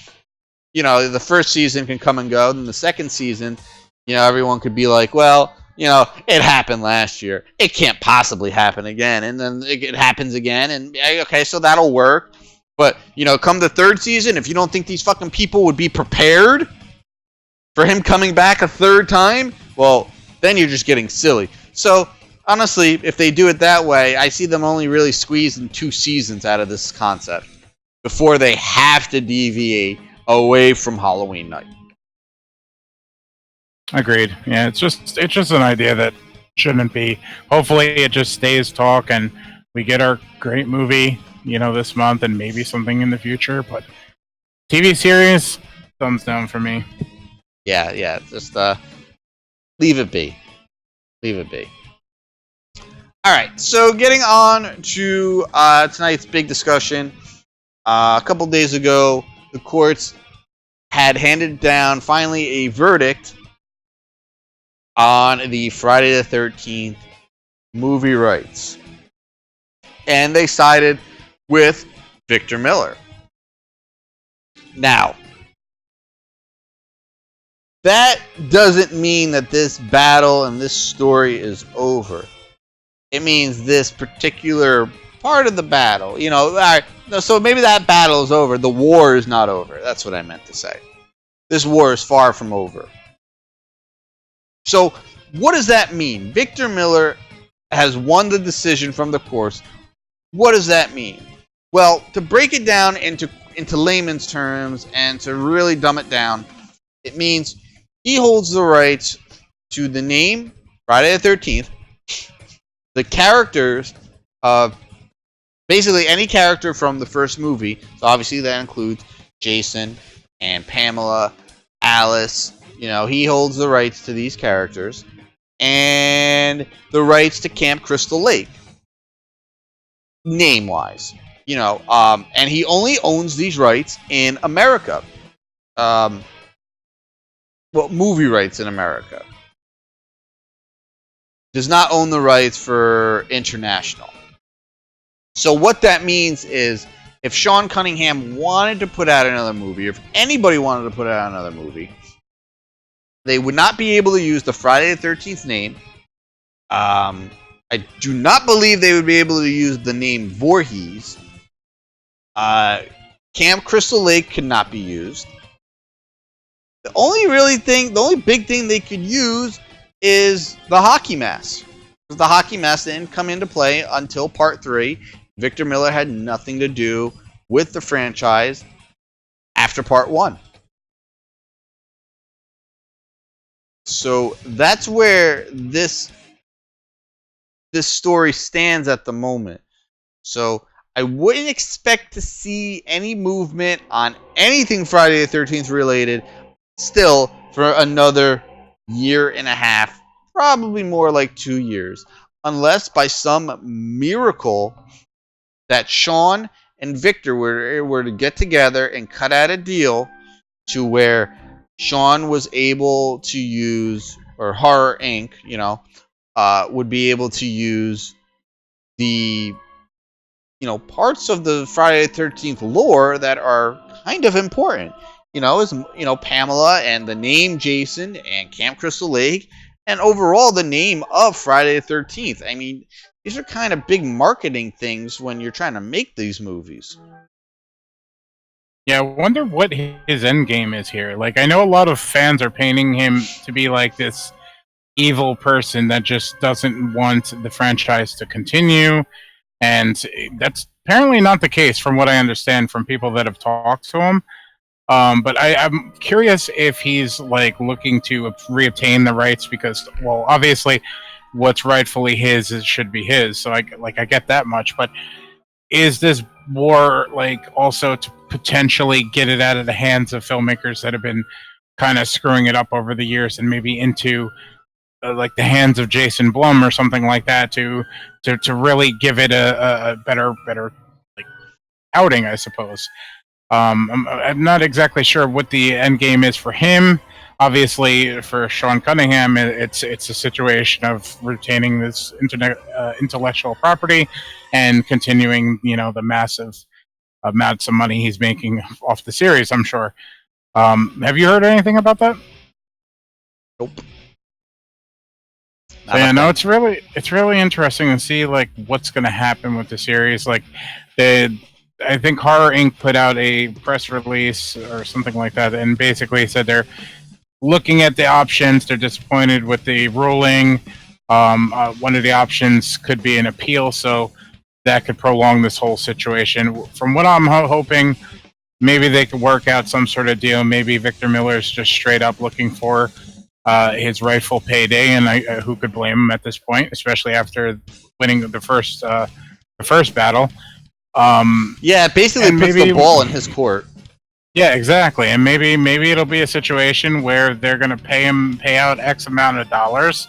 the first season can come and go, then the second season, everyone could be like, well, it happened last year. It can't possibly happen again. And then it happens again. And okay, so that'll work. But, come the third season, if you don't think these fucking people would be prepared for him coming back a third time, well, then you're just getting silly. So, honestly, if they do it that way, I see them only really squeezing 2 seasons out of this concept before they have to deviate away from Halloween night. Agreed. Yeah, it's just an idea that shouldn't be. Hopefully, it just stays talk, and we get our great movie, this month, and maybe something in the future. But TV series, thumbs down for me. Yeah. Just leave it be. Leave it be. All right. So getting on to tonight's big discussion. A couple days ago, the courts had handed down finally a verdict on the Friday the 13th movie rights. And they sided with Victor Miller. Now, that doesn't mean that this battle and this story is over. It means this particular part of the battle, all right, so maybe that battle is over. The war is not over. That's what I meant to say. This war is far from over. So, what does that mean? Victor Miller has won the decision from the courts. What does that mean? Well, to break it down into layman's terms and to really dumb it down, it means he holds the rights to the name Friday the 13th, the characters of basically any character from the first movie. So obviously that includes Jason and Pamela, Alice. He holds the rights to these characters and the rights to Camp Crystal Lake, name-wise. And he only owns these rights in America. Movie rights in America. Does not own the rights for international. So what that means is, if Sean Cunningham wanted to put out another movie, or if anybody wanted to put out another movie, they would not be able to use the Friday the 13th name. I do not believe they would be able to use the name Voorhees. Camp Crystal Lake could not be used. The only big thing they could use is the hockey mask. Because the hockey mask didn't come into play until Part 3. Victor Miller had nothing to do with the franchise after Part 1. So that's where this story stands at the moment. So I wouldn't expect to see any movement on anything Friday the 13th related still for another year and a half, probably more like 2 years, unless by some miracle that Sean and Victor were to get together and cut out a deal to where Sean was able to use, or Horror Inc., would be able to use the, parts of the Friday the 13th lore that are kind of important. Pamela and the name Jason and Camp Crystal Lake and overall the name of Friday the 13th. I mean, these are kind of big marketing things when you're trying to make these movies. Yeah, I wonder what his end game is here. Like, I know a lot of fans are painting him to be like this evil person that just doesn't want the franchise to continue, and that's apparently not the case from what I understand from people that have talked to him. But I'm curious if he's like looking to reobtain the rights because, well, obviously what's rightfully his should be his. So I get that much, but is this war like also to potentially get it out of the hands of filmmakers that have been kind of screwing it up over the years and maybe into like the hands of Jason Blum or something like that to really give it a better like outing, I suppose. I'm not exactly sure what the end game is for him. Obviously, for Sean Cunningham, it's a situation of retaining this intellectual property and continuing, the massive amounts of money he's making off the series, I'm sure. Have you heard anything about that? Nope. So, yeah, no, it's really interesting to see like what's going to happen with the series. Like, I think Horror Inc. put out a press release or something like that, and basically said they're looking at the options. They're disappointed with the ruling. One of the options could be an appeal, so that could prolong this whole situation. From what I'm hoping, maybe they could work out some sort of deal. Maybe Victor Miller's just straight up looking for his rightful payday, and who could blame him at this point, especially after winning the first battle. Yeah, it basically puts the ball in his court. Yeah, exactly. And maybe it'll be a situation where they're going to pay out X amount of dollars,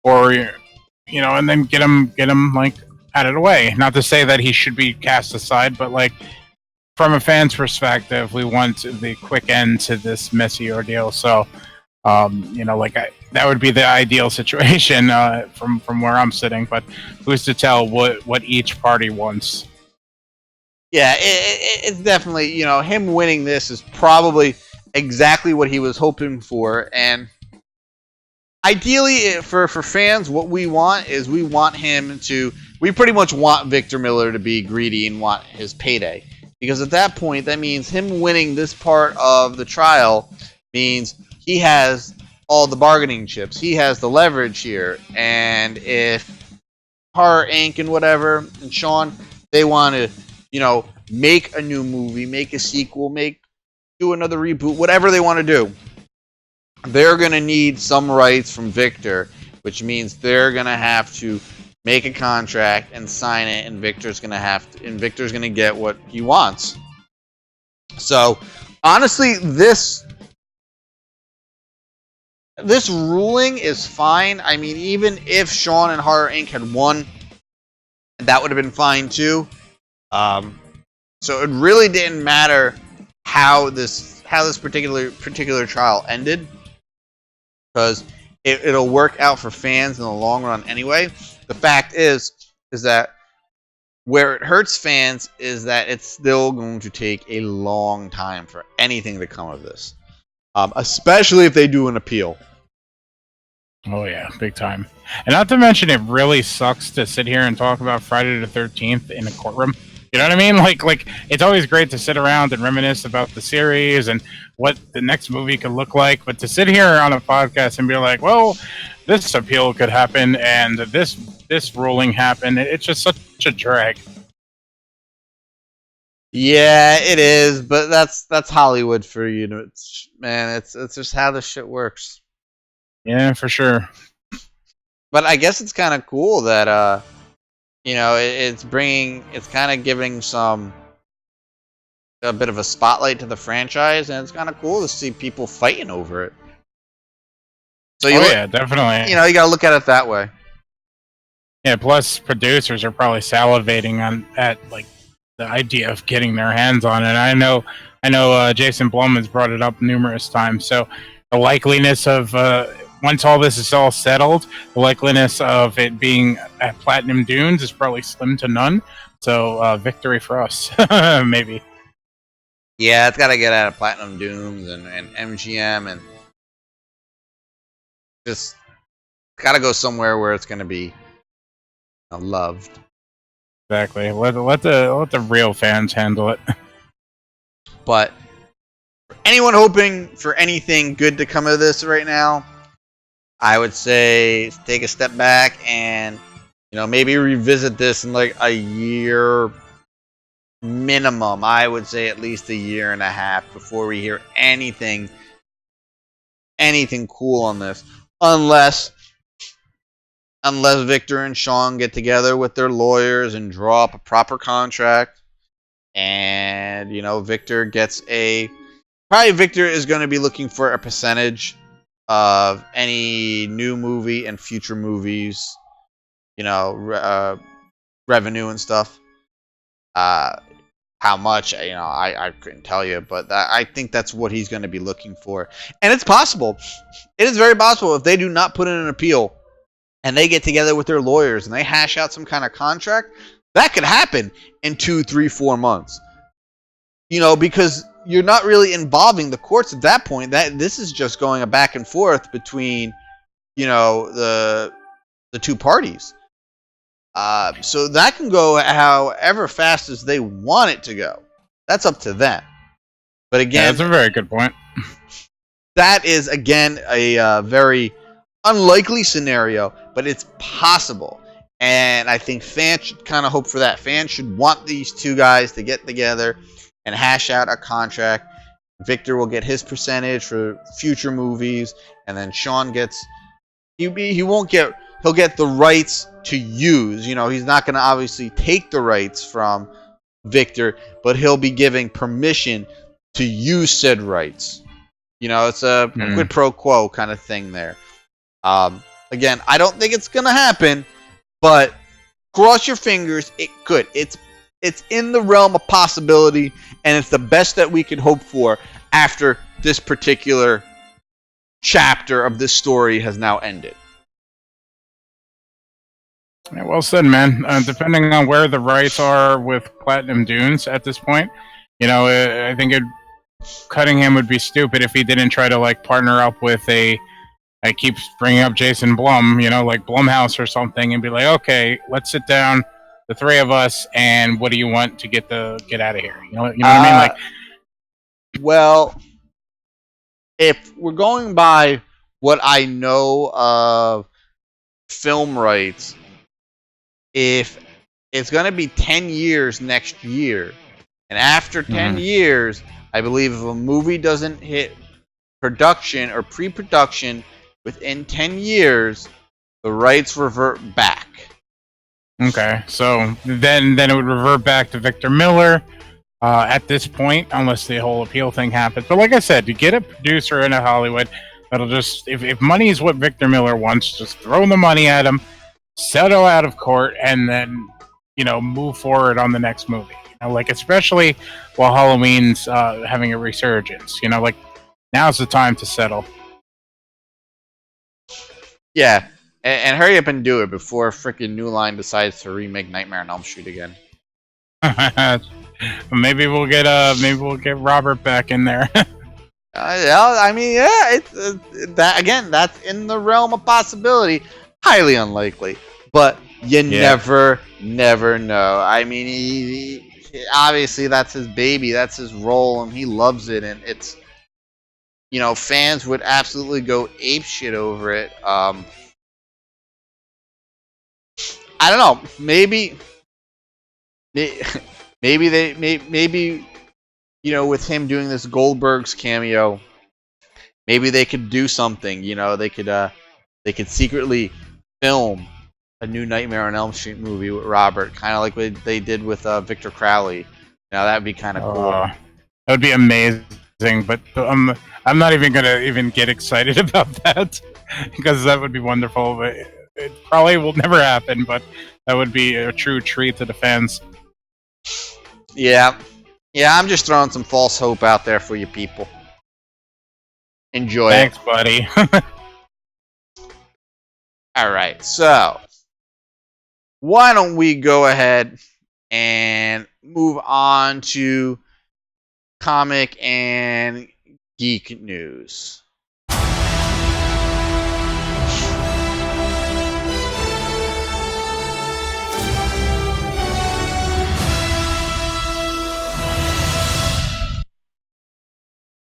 or and then get him like out of the way. Not to say that he should be cast aside, but like from a fan's perspective, we want the quick end to this messy ordeal. So, that would be the ideal situation from where I'm sitting. But who's to tell what each party wants? Yeah, it's definitely, him winning this is probably exactly what he was hoping for. And ideally, for fans, what we want is we pretty much want Victor Miller to be greedy and want his payday. Because at that point, that means him winning this part of the trial means he has all the bargaining chips. He has the leverage here. And if Horror Inc. and whatever, and Sean, they want to make a new movie, make a sequel, do another reboot, whatever they want to do, they're going to need some rights from Victor, which means they're going to have to make a contract and sign it, and Victor's going to get what he wants. So, honestly, this ruling is fine. I mean, even if Sean and Horror Inc. had won, that would have been fine too. So it really didn't matter how this particular trial ended, because it'll work out for fans in the long run anyway. The fact is that where it hurts fans is that it's still going to take a long time for anything to come of this, especially if they do an appeal. Oh yeah, big time. And not to mention, it really sucks to sit here and talk about Friday the 13th in a courtroom. You know what I mean? Like it's always great to sit around and reminisce about the series and what the next movie could look like, but to sit here on a podcast and be like, well, this appeal could happen and this ruling happened, it's just such a drag. Yeah, it is, but that's Hollywood for you. It's just how this shit works. Yeah, for sure. But I guess it's kind of cool that it's kind of giving a bit of a spotlight to the franchise, and it's kind of cool to see people fighting over it. So yeah, definitely. You got to look at it that way. Yeah, plus producers are probably salivating at like the idea of getting their hands on it. I know Jason Blum has brought it up numerous times. So the likeliness of once all this is all settled, the likeliness of it being at Platinum Dunes is probably slim to none. So victory for us, maybe. Yeah, it's got to get out of Platinum Dunes and MGM, and just got to go somewhere where it's going to be loved. Exactly. Let the real fans handle it. But for anyone hoping for anything good to come of this right now, I would say take a step back and maybe revisit this in like a year minimum. I would say at least a year and a half before we hear anything cool on this, unless Victor and Sean get together with their lawyers and draw up a proper contract, and Victor is going to be looking for a percentage of any new movie and future movies, revenue and stuff. How much, I couldn't tell you, but I think that's what he's going to be looking for. And it's possible. It is very possible if they do not put in an appeal and they get together with their lawyers and they hash out some kind of contract, that could happen in 2, 3, 4 months. Because you're not really involving the courts at that point. That this is just going a back and forth between, the two parties. So that can go however fast as they want it to go. That's up to them. But again, that's a very good point. That is again a very unlikely scenario, but it's possible. And I think fans should kind of hope for that. Fans should want these two guys to get together and hash out a contract. Victor will get his percentage for future movies, and then Sean gets he'll get the rights to use. He's not going to obviously take the rights from Victor, but he'll be giving permission to use said rights. It's a quid pro quo kind of thing there. Again, I don't think it's going to happen, but cross your fingers, it could. It's in the realm of possibility, and it's the best that we could hope for after this particular chapter of this story has now ended. Yeah, well said, man. Depending on where the rights are with Platinum Dunes at this point, I think Cunningham would be stupid if he didn't try to partner up with I keep bringing up Jason Blum, like Blumhouse or something, and be like, okay, let's sit down, the three of us, and what do you want to get out of here? You know what I mean? Well, if we're going by what I know of film rights, if it's going to be 10 years next year, and after 10 years, I believe if a movie doesn't hit production or pre-production within 10 years, the rights revert back. Okay, so then it would revert back to Victor Miller at this point, unless the whole appeal thing happens. But like I said, to get a producer into Hollywood, that'll just, if money is what Victor Miller wants, just throw the money at him, settle out of court, and then, move forward on the next movie. Especially while Halloween's having a resurgence. Now's the time to settle. Yeah, and hurry up and do it before frickin' New Line decides to remake Nightmare on Elm Street again. Maybe we'll get Robert back in there. It's that again. That's in the realm of possibility. Highly unlikely, but you never know. I mean, he obviously that's his baby, that's his role, and he loves it, and it's fans would absolutely go apeshit over it. I don't know. Maybe with him doing this Goldberg's cameo, maybe they could do something. They could secretly film a new Nightmare on Elm Street movie with Robert, kind of like what they did with Victor Crowley. That'd be kind of cool. That would be amazing, but I'm not even gonna get excited about that because that would be wonderful. But it probably will never happen, but that would be a true treat to the fans. Yeah, I'm just throwing some false hope out there for you people. Enjoy Thanks, it. buddy. Alright, so why don't we go ahead and move on to comic and geek news.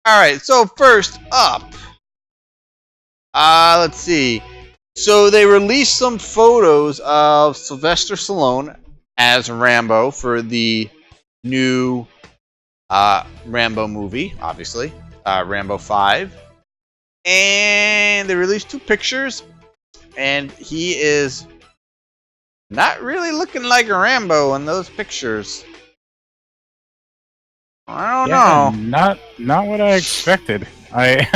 Alright, so first up, let's see. So they released some photos of Sylvester Stallone as Rambo for the new Rambo movie, obviously, Rambo 5. And they released 2 pictures, and he is not really looking like Rambo in those pictures. I don't know. Not what I expected. I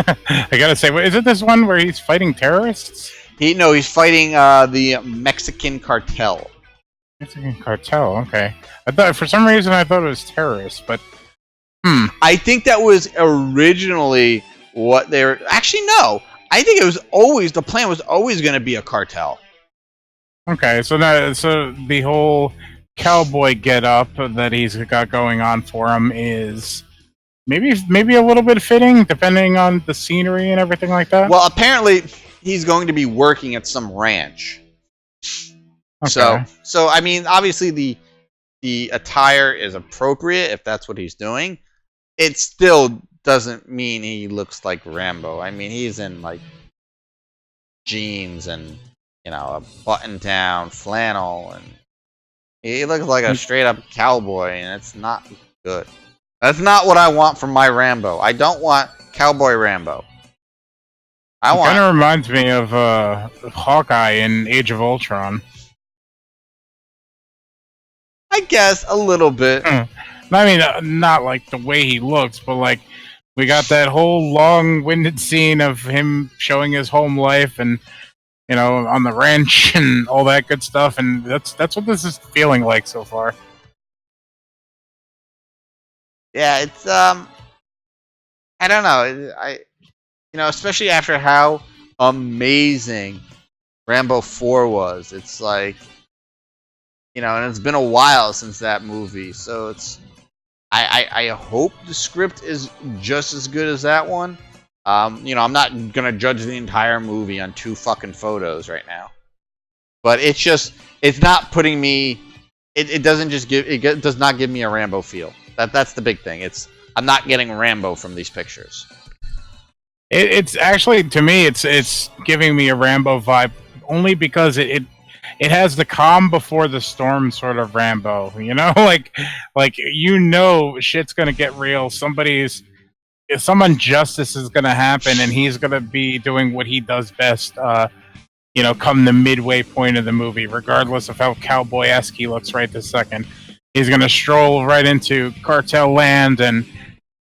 gotta say, isn't this one where he's fighting terrorists? He's fighting the Mexican cartel. Mexican cartel, okay. I thought for some reason it was terrorists, but I think that was originally what they were. Actually, no. I think it was always the plan was always going to be a cartel. Okay, so the whole cowboy get up that he's got going on for him is maybe a little bit fitting, depending on the scenery and everything like that. Well, apparently he's going to be working at some ranch. Okay. So I mean, obviously the attire is appropriate if that's what he's doing. It still doesn't mean he looks like Rambo. I mean, he's in like jeans and a button-down flannel, and he looks like a straight-up cowboy, and it's not good. That's not what I want from my Rambo. I don't want cowboy Rambo. It kind of reminds me of Hawkeye in Age of Ultron. I guess a little bit. I mean, not like the way he looks, but like we got that whole long-winded scene of him showing his home life and on the ranch and all that good stuff, and that's what this is feeling like so far. Yeah, it's I don't know. Especially after how amazing Rambo 4 was. It's like and it's been a while since that movie, so it's I hope the script is just as good as that one. I'm not gonna judge the entire movie on 2 fucking photos right now, but it's not putting me. It does not give me a Rambo feel. That's the big thing. I'm not getting Rambo from these pictures. It's actually, to me, it's giving me a Rambo vibe only because it has the calm before the storm sort of Rambo. Like shit's gonna get real. Some injustice is gonna happen, and he's gonna be doing what he does best. Come the midway point of the movie, regardless of how cowboy-esque he looks right this second. He's gonna stroll right into cartel land and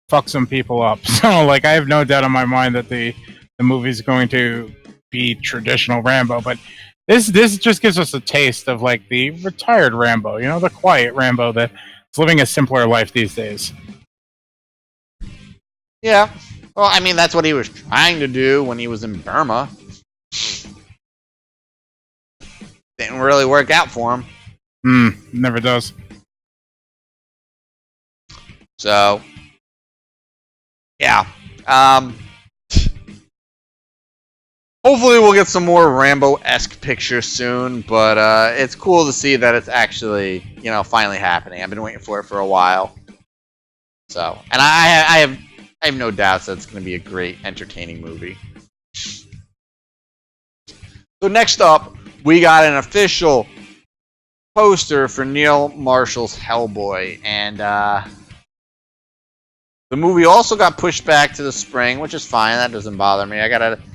fuck some people up. So, like, I have no doubt in my mind that the movie's going to be traditional Rambo, but this just gives us a taste of like the retired Rambo, the quiet Rambo that's living a simpler life these days. Yeah. Well, I mean, that's what he was trying to do when he was in Burma. Didn't really work out for him. Never does. So, yeah. Hopefully we'll get some more Rambo-esque pictures soon, but it's cool to see that it's actually, finally happening. I've been waiting for it for a while. So, and I have no doubts that it's going to be a great, entertaining movie. So next up, we got an official poster for Neil Marshall's Hellboy, and the movie also got pushed back to the spring, which is fine. That doesn't bother me.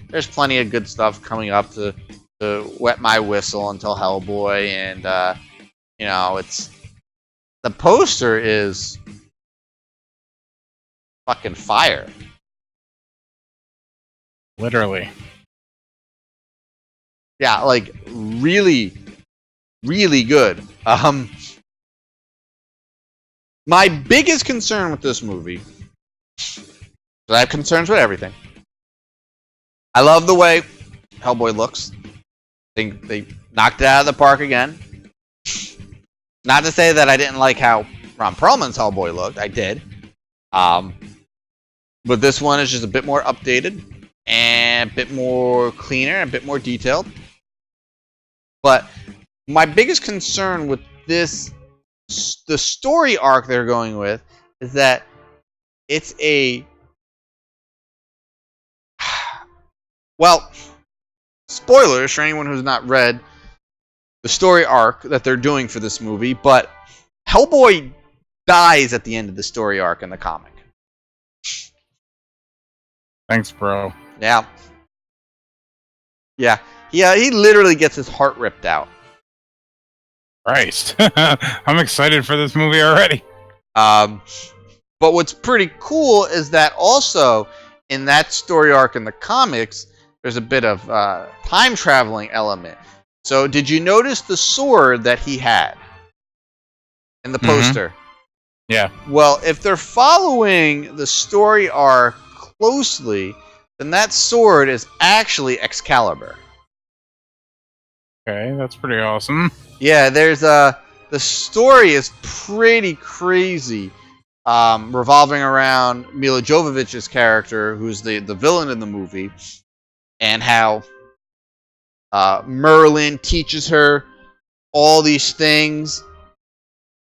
There's plenty of good stuff coming up to wet my whistle until Hellboy, and it's the poster is fucking fire. Literally. Yeah, like really, really good. My biggest concern with this movie, I have concerns with everything. I love the way Hellboy looks. I think they knocked it out of the park again. Not to say that I didn't like how Ron Perlman's Hellboy looked. I did. But this one is just a bit more updated and a bit more cleaner, a bit more detailed. But my biggest concern with the story arc they're going with, is that it's a... Well, spoilers for anyone who's not read the story arc that they're doing for this movie, but Hellboy dies at the end of the story arc in the comic. Thanks, bro. Yeah. Yeah. He literally gets his heart ripped out. Christ. I'm excited for this movie already. But what's pretty cool is that also in that story arc in the comics, there's a bit of time traveling element. So did you notice the sword that he had in the poster? Yeah. Well, if they're following the story arc closely, then that sword is actually Excalibur. Okay, that's pretty awesome. Yeah, there's the story is pretty crazy revolving around Mila Jovovich's character, who's the villain in the movie, and how Merlin teaches her all these things,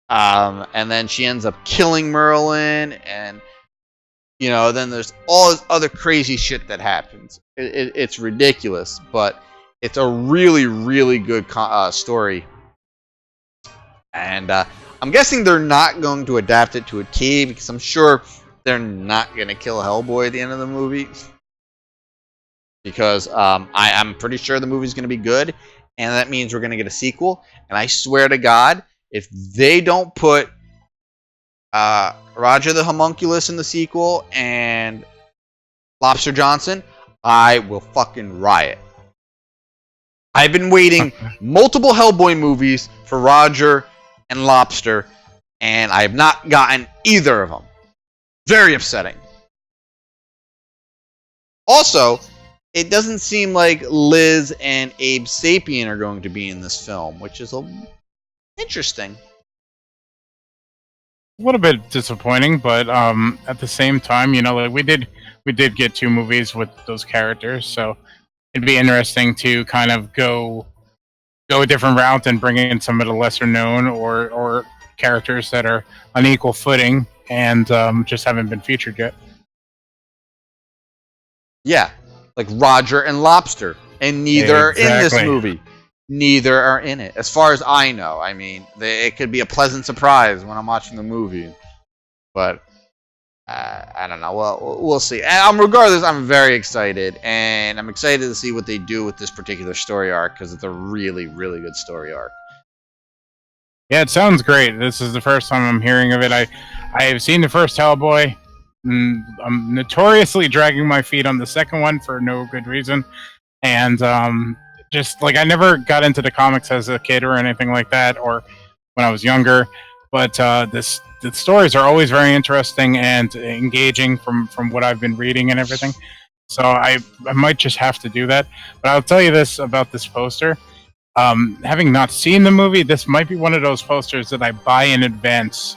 and then she ends up killing Merlin, and then there's all this other crazy shit that happens. It's ridiculous, but it's a really, really good story. And I'm guessing they're not going to adapt it to a TV, because I'm sure they're not going to kill Hellboy at the end of the movie. Because I'm pretty sure the movie's going to be good, and that means we're going to get a sequel. And I swear to God, if they don't put Roger the Homunculus in the sequel and Lobster Johnson, I will fucking riot. I've been waiting multiple Hellboy movies for Roger and Lobster, and I have not gotten either of them. Very upsetting. Also, it doesn't seem like Liz and Abe Sapien are going to be in this film, which is interesting. A little bit disappointing, but at the same time, like we did get 2 movies with those characters, so it'd be interesting to kind of go a different route and bring in some of the lesser known or characters that are on equal footing and just haven't been featured yet. Yeah, like Roger and Lobster, and neither are in this movie. Neither are in it, as far as I know. I mean, it could be a pleasant surprise when I'm watching the movie, but I don't know. Well, we'll see. And regardless, I'm very excited, and I'm excited to see what they do with this particular story arc, because it's a really, really good story arc. Yeah, it sounds great. This is the first time I'm hearing of it. I have seen the first Hellboy. I'm notoriously dragging my feet on the second one for no good reason, and just like I never got into the comics as a kid or anything like that, or when I was younger. But the stories are always very interesting and engaging from what I've been reading and everything. So I might just have to do that. But I'll tell you this about this poster. Having not seen the movie, this might be one of those posters that I buy in advance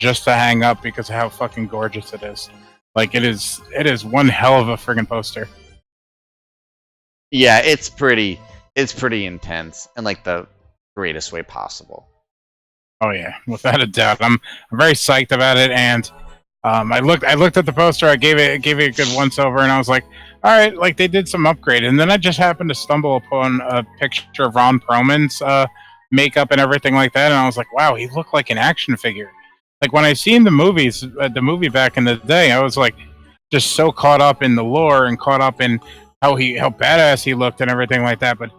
just to hang up because of how fucking gorgeous it is. Like it is one hell of a friggin' poster. Yeah, it's pretty intense in like the greatest way possible. Oh yeah, without a doubt. I'm very psyched about it, and I looked at the poster. I gave it a good once over, and I was like, all right, like they did some upgrade. And then I just happened to stumble upon a picture of Ron Perlman's makeup and everything like that, and I was like, wow, he looked like an action figure. Like when I seen the movie back in the day, I was like just so caught up in the lore and caught up in how badass he looked and everything like that. But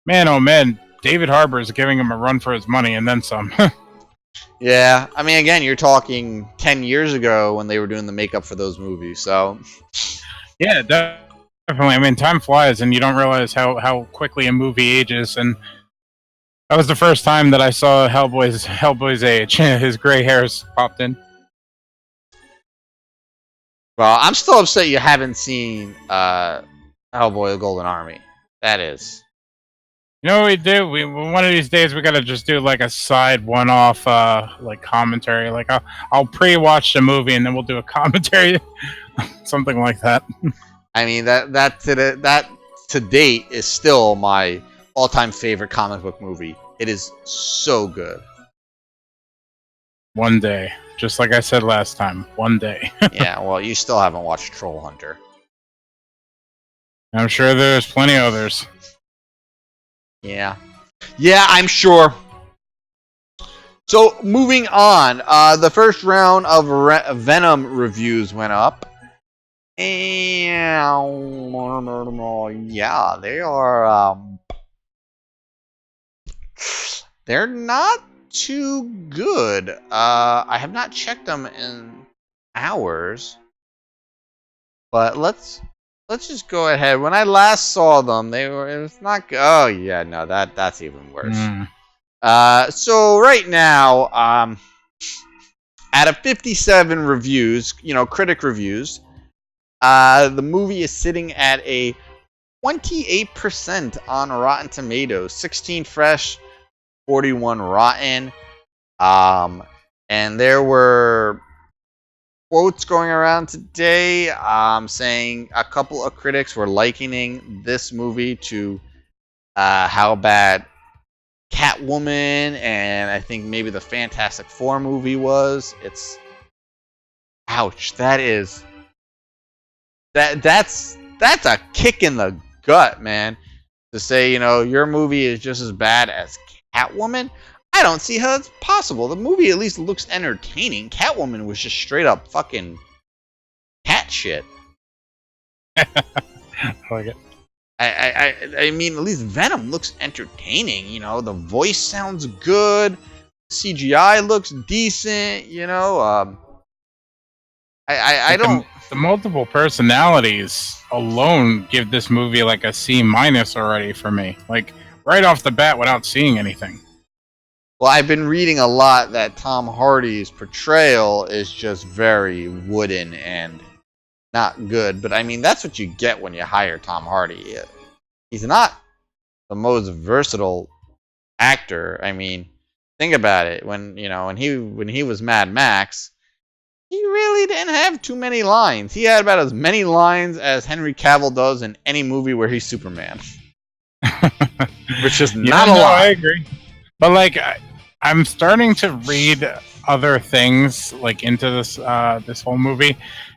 man, oh man, David Harbour is giving him a run for his money and then some. Yeah, I mean, again, you're talking 10 years ago when they were doing the makeup for those movies, so... Yeah, definitely. I mean, time flies, and you don't realize how quickly a movie ages, and that was the first time that I saw Hellboy's age. His gray hairs popped in. Well, I'm still upset you haven't seen Hellboy: The Golden Army. That is... You know what we do? One of these days we gotta just do like a side one-off like commentary. Like I'll pre-watch the movie and then we'll do a commentary, something like that. I mean that to date is still my all-time favorite comic book movie. It is so good. One day, just like I said last time. One day. Yeah, well, you still haven't watched Troll Hunter. I'm sure there's plenty of others. Yeah, I'm sure. So, moving on, the first round of Venom reviews went up. And, yeah, they are, they're not too good. I have not checked them in hours. But let's just go ahead. When I last saw them, it was not good. Oh yeah, no, that's even worse. So right now, out of 57 reviews, critic reviews, the movie is sitting at a 28% on Rotten Tomatoes, 16 fresh, 41 rotten. And there were quotes going around today saying a couple of critics were likening this movie to how bad Catwoman and I think maybe the Fantastic Four movie was. It's ouch. That's a kick in the gut, man. To say, your movie is just as bad as Catwoman, I don't see how that's possible. The movie at least looks entertaining. Catwoman was just straight up fucking cat shit. I like it. I mean, at least Venom looks entertaining. The voice sounds good. CGI looks decent. I don't. The multiple personalities alone give this movie like a C- already for me. Like right off the bat, without seeing anything. Well, I've been reading a lot that Tom Hardy's portrayal is just very wooden and not good. But I mean, that's what you get when you hire Tom Hardy. He's not the most versatile actor. I mean, think about it. When he was Mad Max, he really didn't have too many lines. He had about as many lines as Henry Cavill does in any movie where he's Superman. Which is not a lot. I agree. But like, I'm starting to read other things like into this whole movie,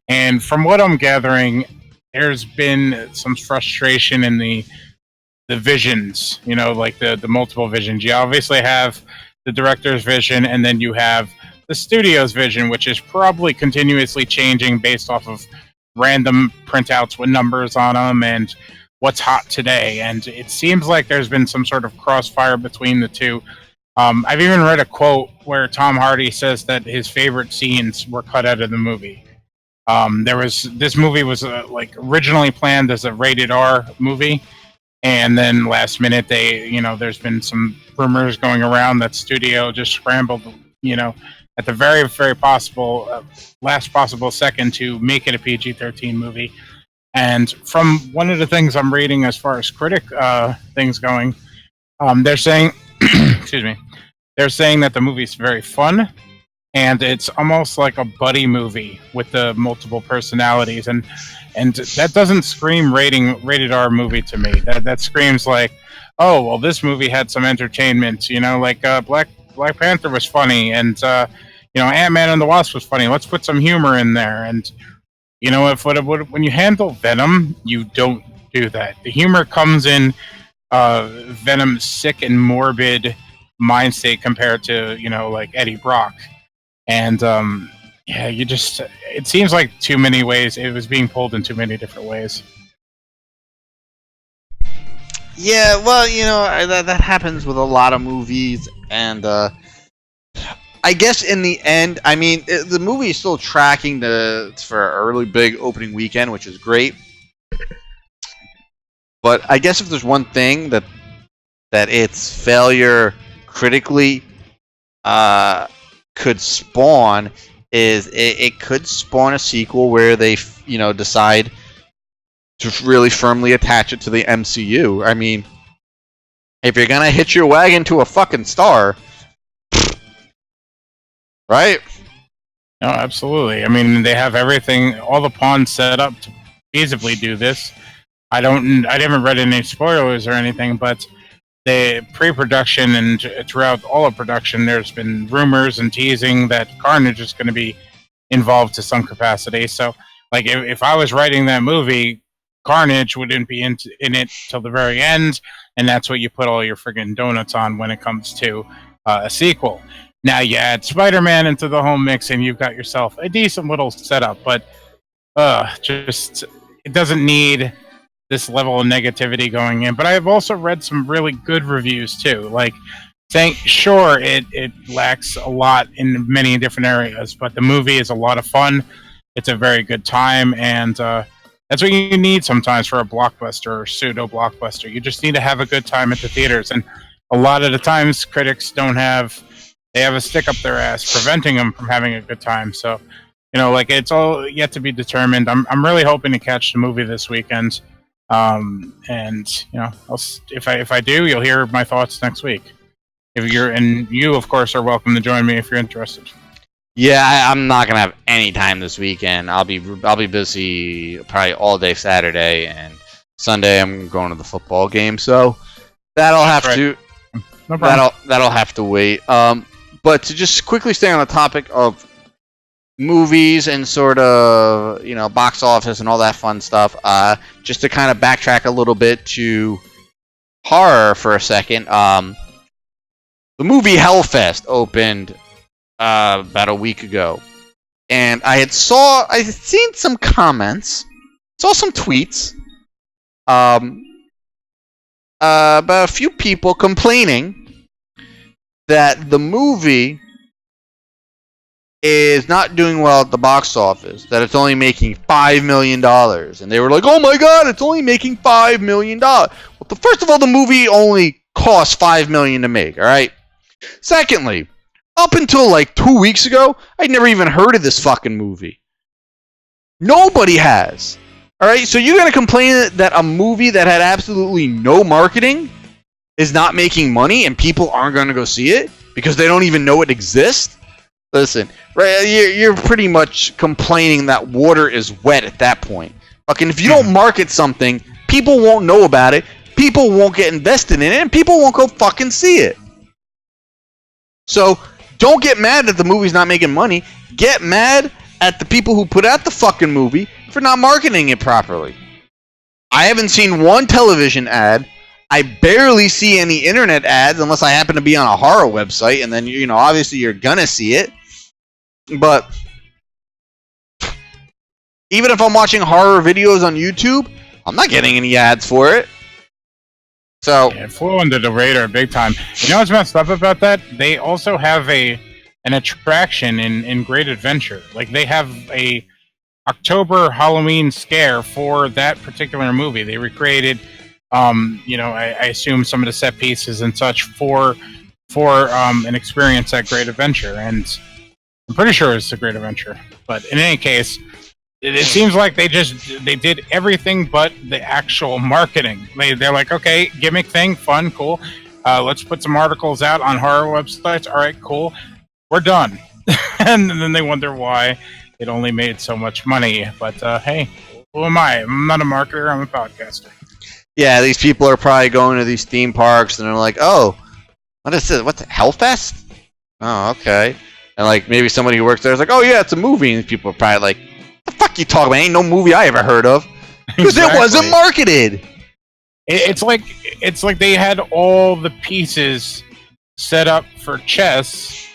and from what I'm gathering, there's been some frustration in the visions. Like the multiple visions. You obviously have the director's vision, and then you have the studio's vision, which is probably continuously changing based off of random printouts with numbers on them and what's hot today. And it seems like there's been some sort of crossfire between the two. I've even read a quote where Tom Hardy says that his favorite scenes were cut out of the movie. This movie was originally planned as a rated R movie, and then last minute there's been some rumors going around that studio just scrambled, at the very, very possible last possible second to make it a PG-13 movie. And from one of the things I'm reading as far as critic things going, they're saying, excuse me, they're saying that the movie's very fun, and it's almost like a buddy movie with the multiple personalities, and that doesn't scream rated R movie to me. That screams like, oh well, this movie had some entertainment, like Black Panther was funny, and Ant-Man and the Wasp was funny. Let's put some humor in there. And when you handle Venom, you don't do that. The humor comes in Venom's sick and morbid mind state compared to like Eddie Brock. And it seems like too many ways. It was being pulled in too many different ways. Yeah, well, that happens with a lot of movies, and I guess in the end, I mean, the movie is still tracking for a really big opening weekend, which is great. But I guess if there's one thing that its failure critically could spawn is it could spawn a sequel where they decide to really firmly attach it to the MCU. I mean, if you're gonna hitch your wagon to a fucking star, right? No, absolutely. I mean, they have everything, all the pawns set up to feasibly do this. I haven't read any spoilers or anything, but the pre-production and throughout all of production, there's been rumors and teasing that Carnage is going to be involved to some capacity. So, like, if I was writing that movie, Carnage wouldn't be in it till the very end, and that's what you put all your friggin' donuts on when it comes to a sequel. Now you add Spider-Man into the whole mix, and you've got yourself a decent little setup, but it doesn't need this level of negativity going in. But I've also read some really good reviews too. Like, sure, it lacks a lot in many different areas, but the movie is a lot of fun. It's a very good time, and that's what you need sometimes for a blockbuster or pseudo blockbuster. You just need to have a good time at the theaters, and a lot of the times critics they have a stick up their ass preventing them from having a good time. So, it's all yet to be determined. I'm really hoping to catch the movie this weekend. If I do, you'll hear my thoughts next week. You of course are welcome to join me if you're interested. Yeah, I'm not gonna have any time this weekend. I'll be busy probably all day Saturday, and Sunday I'm going to the football game. So that'll have to No problem. that'll have to wait. But to just quickly stay on the topic of movies and sort of box office and all that fun stuff. Just to kind of backtrack a little bit to horror for a second. The movie Hellfest opened about a week ago, and I had seen some comments, saw some tweets, about a few people complaining that the movie is not doing well at the box office, that it's only making $5 million, and they were like, oh my god, it's only making $5 million. Well, first of all, the movie only cost $5 million to make, alright? Secondly, up until like 2 weeks ago, I'd never even heard of this fucking movie. Nobody has. Alright, so you're gonna complain that a movie that had absolutely no marketing is not making money and people aren't gonna go see it because they don't even know it exists? Listen, right, you're pretty much complaining that water is wet at that point. Fucking, if you don't market something, people won't know about it, people won't get invested in it, and people won't go fucking see it. So, don't get mad that the movie's not making money. Get mad at the people who put out the fucking movie for not marketing it properly. I haven't seen one television ad. I barely see any internet ads unless I happen to be on a horror website, and then, obviously you're gonna see it. But even if I'm watching horror videos on YouTube, I'm not getting any ads for it. So it flew under the radar big time. You know what's messed up about that? They also have an attraction in Great Adventure. Like, they have a October Halloween scare for that particular movie. They recreated, I assume some of the set pieces and such for an experience at Great Adventure, and I'm pretty sure it's a Great Adventure. But in any case, it seems like they did everything but the actual marketing. They're like, okay, gimmick thing, fun, cool. Let's put some articles out on horror websites. All right, cool. We're done. And then they wonder why it only made so much money. But hey, who am I? I'm not a marketer. I'm a podcaster. Yeah, these people are probably going to these theme parks and they're like, oh, what is this? What's it, Hellfest? Oh, okay. And like maybe somebody who works there is like, oh yeah, it's a movie. And people are probably like, the fuck you talking about? Ain't no movie I ever heard of. Because Exactly. it wasn't marketed. It's like they had all the pieces set up for chess,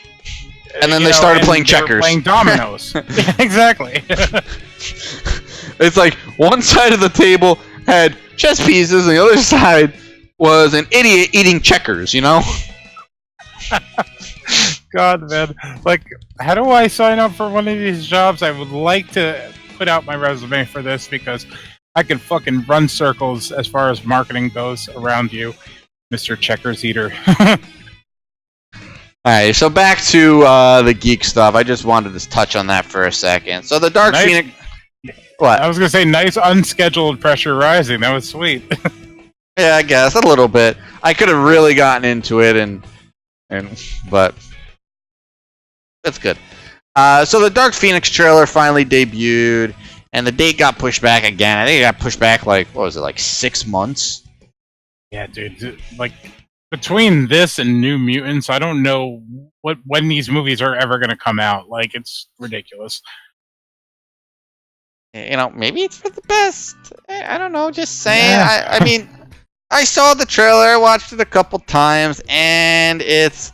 And then they started playing checkers. Were playing dominoes. Exactly. It's like one side of the table had chess pieces, and the other side was an idiot eating checkers. God, man. Like, how do I sign up for one of these jobs? I would like to put out my resume for this because I can fucking run circles as far as marketing goes around you, Mr. Checkers Eater. Alright, so back to the geek stuff. I just wanted to touch on that for a second. So the Dark Phoenix... What? I was going to say, nice unscheduled pressure rising. That was sweet. Yeah, I guess, a little bit. I could have really gotten into it, but... That's good. So the Dark Phoenix trailer finally debuted, and the date got pushed back again. I think it got pushed back like 6 months? Yeah, dude. Like, between this and New Mutants, I don't know when these movies are ever going to come out. Like, it's ridiculous. Maybe it's for the best. I don't know, just saying. Yeah. I mean, I saw the trailer, I watched it a couple times, and it's...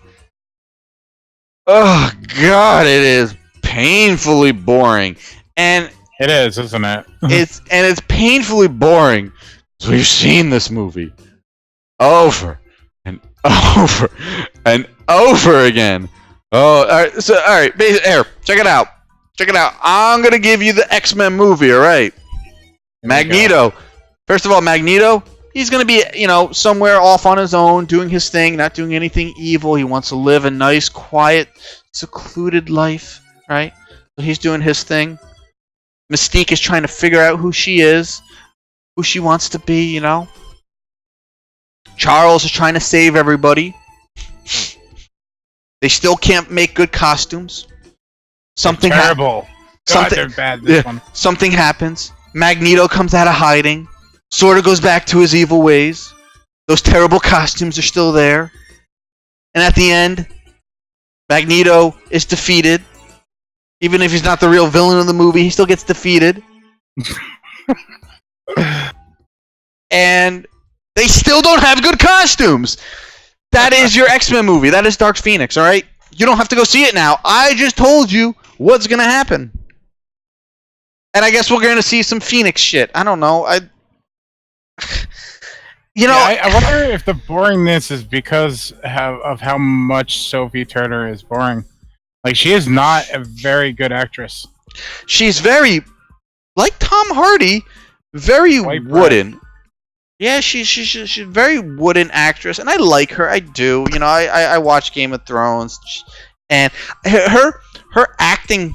Oh, God, it is painfully boring. And It is, isn't it? it's painfully boring. So we've seen this movie over and over and over again. Oh, all right. So, all right, here, check it out. Check it out. I'm gonna give you the X-Men movie. All right, Magneto. First of all, Magneto. He's gonna be, somewhere off on his own, doing his thing, not doing anything evil. He wants to live a nice, quiet, secluded life, right? So he's doing his thing. Mystique is trying to figure out who she is, who she wants to be, Charles is trying to save everybody. They still can't make good costumes. Something terrible. God, they're bad. This one. Something happens. Magneto comes out of hiding. Sort of goes back to his evil ways. Those terrible costumes are still there. And at the end, Magneto is defeated. Even if he's not the real villain of the movie, he still gets defeated. And they still don't have good costumes. That is your X-Men movie. That is Dark Phoenix, alright? You don't have to go see it now. I just told you what's going to happen. And I guess we're going to see some Phoenix shit. I don't know. I wonder if the boringness is because of how much Sophie Turner is boring. Like, she is not a very good actress. She's very, like Tom Hardy, very wooden. Yeah, she's a very wooden actress, and I like her. I do. You know, I watch Game of Thrones, and her acting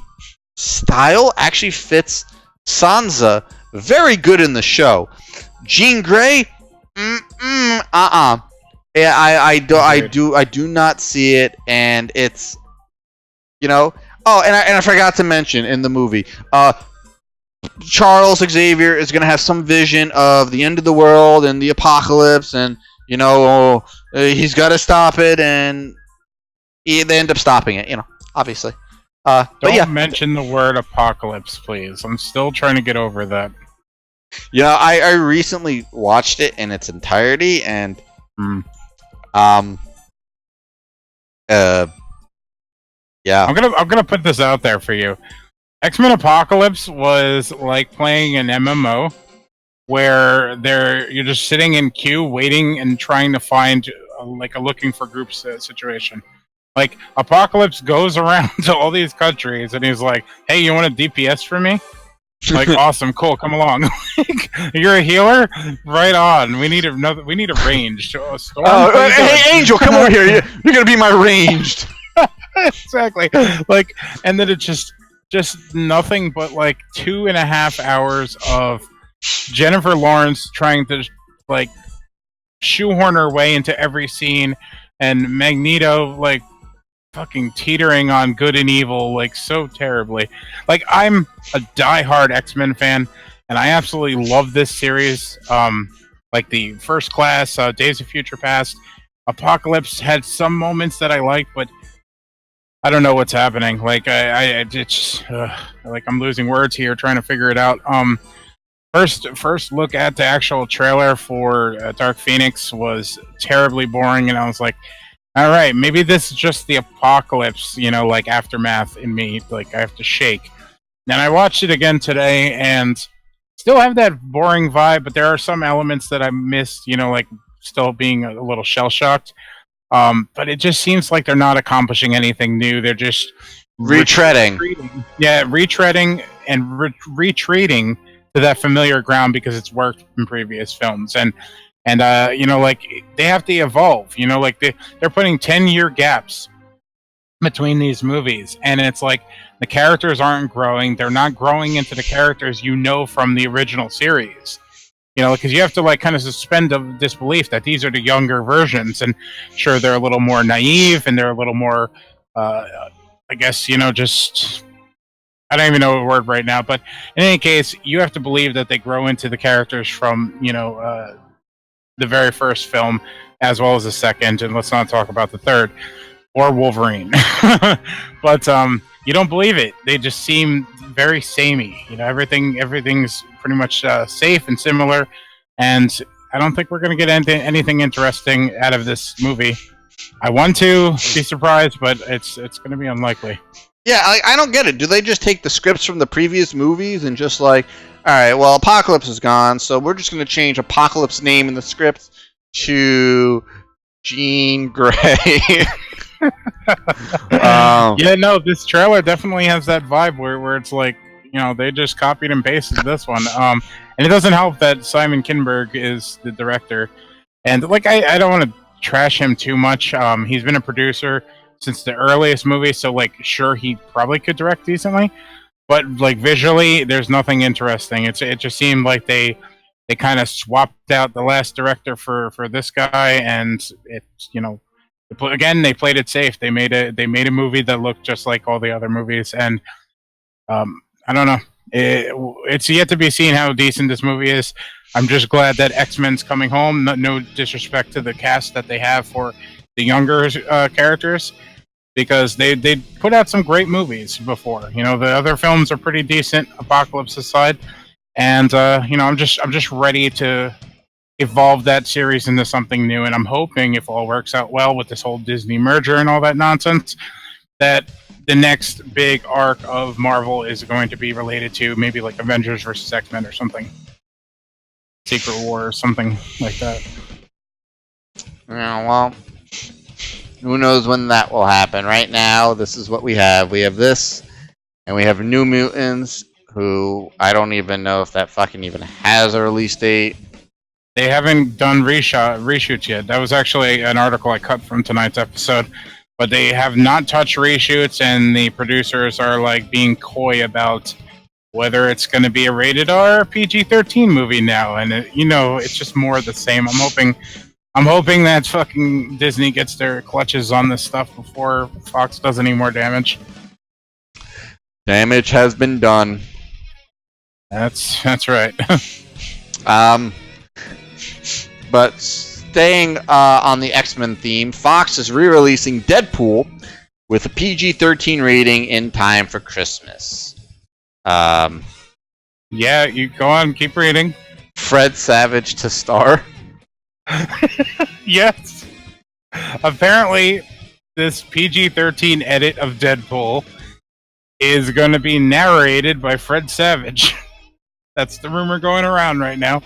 style actually fits Sansa very good in the show. Jean Grey, Yeah, I do not see it, and it's, you know. Oh, and I forgot to mention in the movie, Charles Xavier is gonna have some vision of the end of the world and the apocalypse, and you know, he's got to stop it, and they end up stopping it. You know, obviously. Don't mention the word apocalypse, please. I'm still trying to get over that. Yeah, I recently watched it in its entirety, and yeah. I'm gonna put this out there for you. X-Men Apocalypse was like playing an MMO where you're just sitting in queue, waiting and trying to find like a looking for groups situation. Like, Apocalypse goes around to all these countries, and he's like, "Hey, you want a DPS for me?" Like, awesome, cool, come along. You're a healer, right on. We need a ranged. Hey, Angel, come over here. You're gonna be my ranged. Exactly. Like, and then it's just nothing but like 2.5 hours of Jennifer Lawrence trying to like shoehorn her way into every scene, and Magneto like fucking teetering on good and evil like so terribly. Like, I'm a diehard X-Men fan, and I absolutely love this series. Like the First Class, Days of Future Past, Apocalypse had some moments that I liked, but I don't know what's happening. Like, like I'm losing words here trying to figure it out. First look at the actual trailer for Dark Phoenix was terribly boring, and I was like, all right, maybe this is just the apocalypse, you know, like aftermath in me. Like, I have to shake. And I watched it again today, and still have that boring vibe, but there are some elements that I missed, you know, like still being a little shell-shocked. But it just seems like they're not accomplishing anything new. They're just retreading. Retreading and retreating to that familiar ground because it's worked in previous films. And you know, like, they have to evolve. You know, like they're putting 10-year gaps between these movies, and it's like the characters aren't growing. They're not growing into the characters you know from the original series. You know, because you have to like kind of suspend the disbelief that these are the younger versions, and sure, they're a little more naive and they're a little more, I guess, you know, just, I don't even know a word right now. But in any case, you have to believe that they grow into the characters from, you know, the very first film as well as the second, and let's not talk about the third or Wolverine. But you don't believe it. They just seem very samey. You know, everything's pretty much safe and similar, and I don't think we're going to get anything interesting out of this movie. I want to be surprised, but it's going to be unlikely. Yeah, I don't get it. Do they just take the scripts from the previous movies and just like, all right, well, Apocalypse is gone, so we're just going to change Apocalypse name in the script to Jean Grey? Yeah, no, this trailer definitely has that vibe where it's like, you know, they just copied and pasted this one. And it doesn't help that Simon Kinberg is the director. And like, I don't want to trash him too much. He's been a producer since the earliest movie, so like, sure, he probably could direct decently, but like visually, there's nothing interesting. It just seemed like they kind of swapped out the last director for this guy, and it's, you know, Again, they played it safe. They made a movie that looked just like all the other movies, and I don't know. It's yet to be seen how decent this movie is. I'm just glad that X-Men's coming home. No disrespect to the cast that they have for the younger characters, because they put out some great movies before. You know, the other films are pretty decent, Apocalypse aside, and you know, I'm just ready to evolve that series into something new. And I'm hoping, if all works out well with this whole Disney merger and all that nonsense, that the next big arc of Marvel is going to be related to maybe like Avengers versus X-Men or something. Secret War or something like that. Yeah, well, who knows when that will happen. Right now, this is what we have. We have this, and we have New Mutants, who I don't even know if that fucking even has a release date. They haven't done reshoots yet. That was actually an article I cut from tonight's episode. But they have not touched reshoots, and the producers are like being coy about whether it's going to be a rated R or PG-13 movie now. And you know, it's just more of the same. I'm hoping that fucking Disney gets their clutches on this stuff before Fox does any more damage. Damage has been done. That's right. But staying on the X-Men theme, Fox is re-releasing Deadpool with a PG-13 rating in time for Christmas. Yeah, you go on, keep reading. Fred Savage to star. Yes. Apparently, this PG-13 edit of Deadpool is going to be narrated by Fred Savage. That's the rumor going around right now.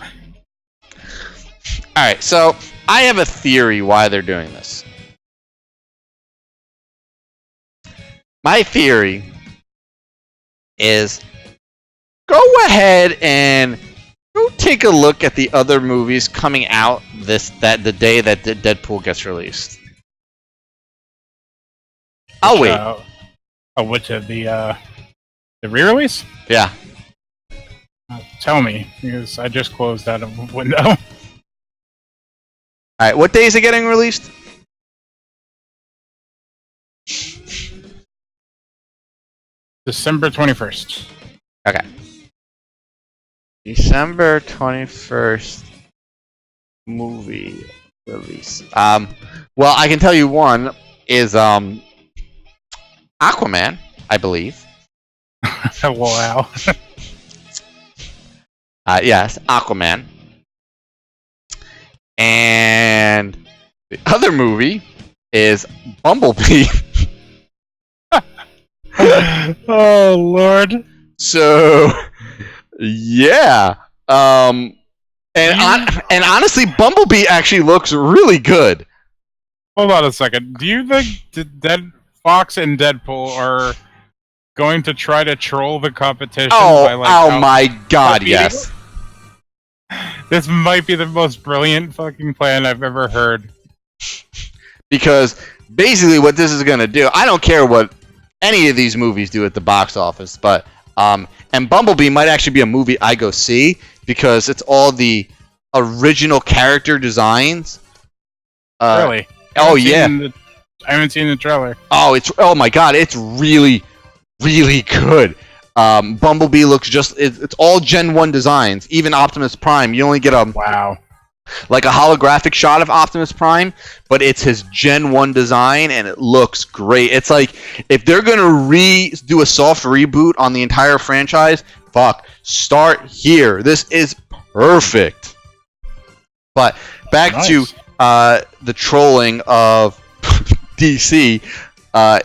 Alright, so I have a theory why they're doing this. My theory is go ahead and go take a look at the other movies coming out the day that Deadpool gets released. I'll wait. The re-release? Yeah. Tell me, because I just closed that window. Alright, what day is it getting released? December 21st. Okay. December 21st movie release. Well, I can tell you one is Aquaman, I believe. Wow. Yes, Aquaman. And the other movie is Bumblebee. Oh, Lord. So, yeah. And honestly, Bumblebee actually looks really good. Hold on a second. Do you think that Fox and Deadpool are going to try to troll the competition? Oh my God, yes. This might be the most brilliant fucking plan I've ever heard. Because basically what this is going to do, I don't care what any of these movies do at the box office, but and Bumblebee might actually be a movie I go see because it's all the original character designs. Really? Oh yeah. I haven't seen the trailer. Oh my God, it's really, really good. Bumblebee looks it's all Gen 1 designs. Even Optimus Prime, you only get a holographic shot of Optimus Prime, but it's his Gen 1 design and it looks great. It's like if they're gonna do a soft reboot on the entire franchise, start here. This is perfect. But back to the trolling of DC.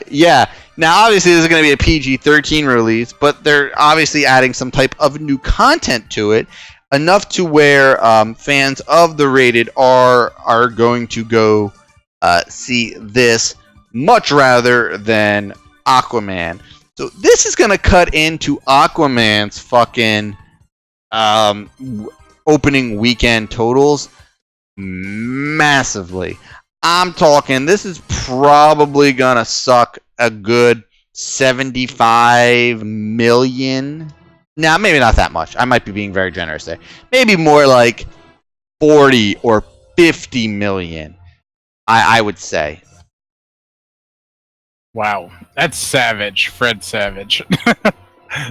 Yeah. Now, obviously, this is going to be a PG-13 release, but they're obviously adding some type of new content to it, enough to where fans of the rated R are going to go see this much rather than Aquaman. So this is going to cut into Aquaman's fucking opening weekend totals massively. I'm talking, this is probably going to suck a good 75 million. Now, maybe not that much. I might be being very generous there. Maybe more like 40 or 50 million, I would say. Wow, that's savage, Fred Savage.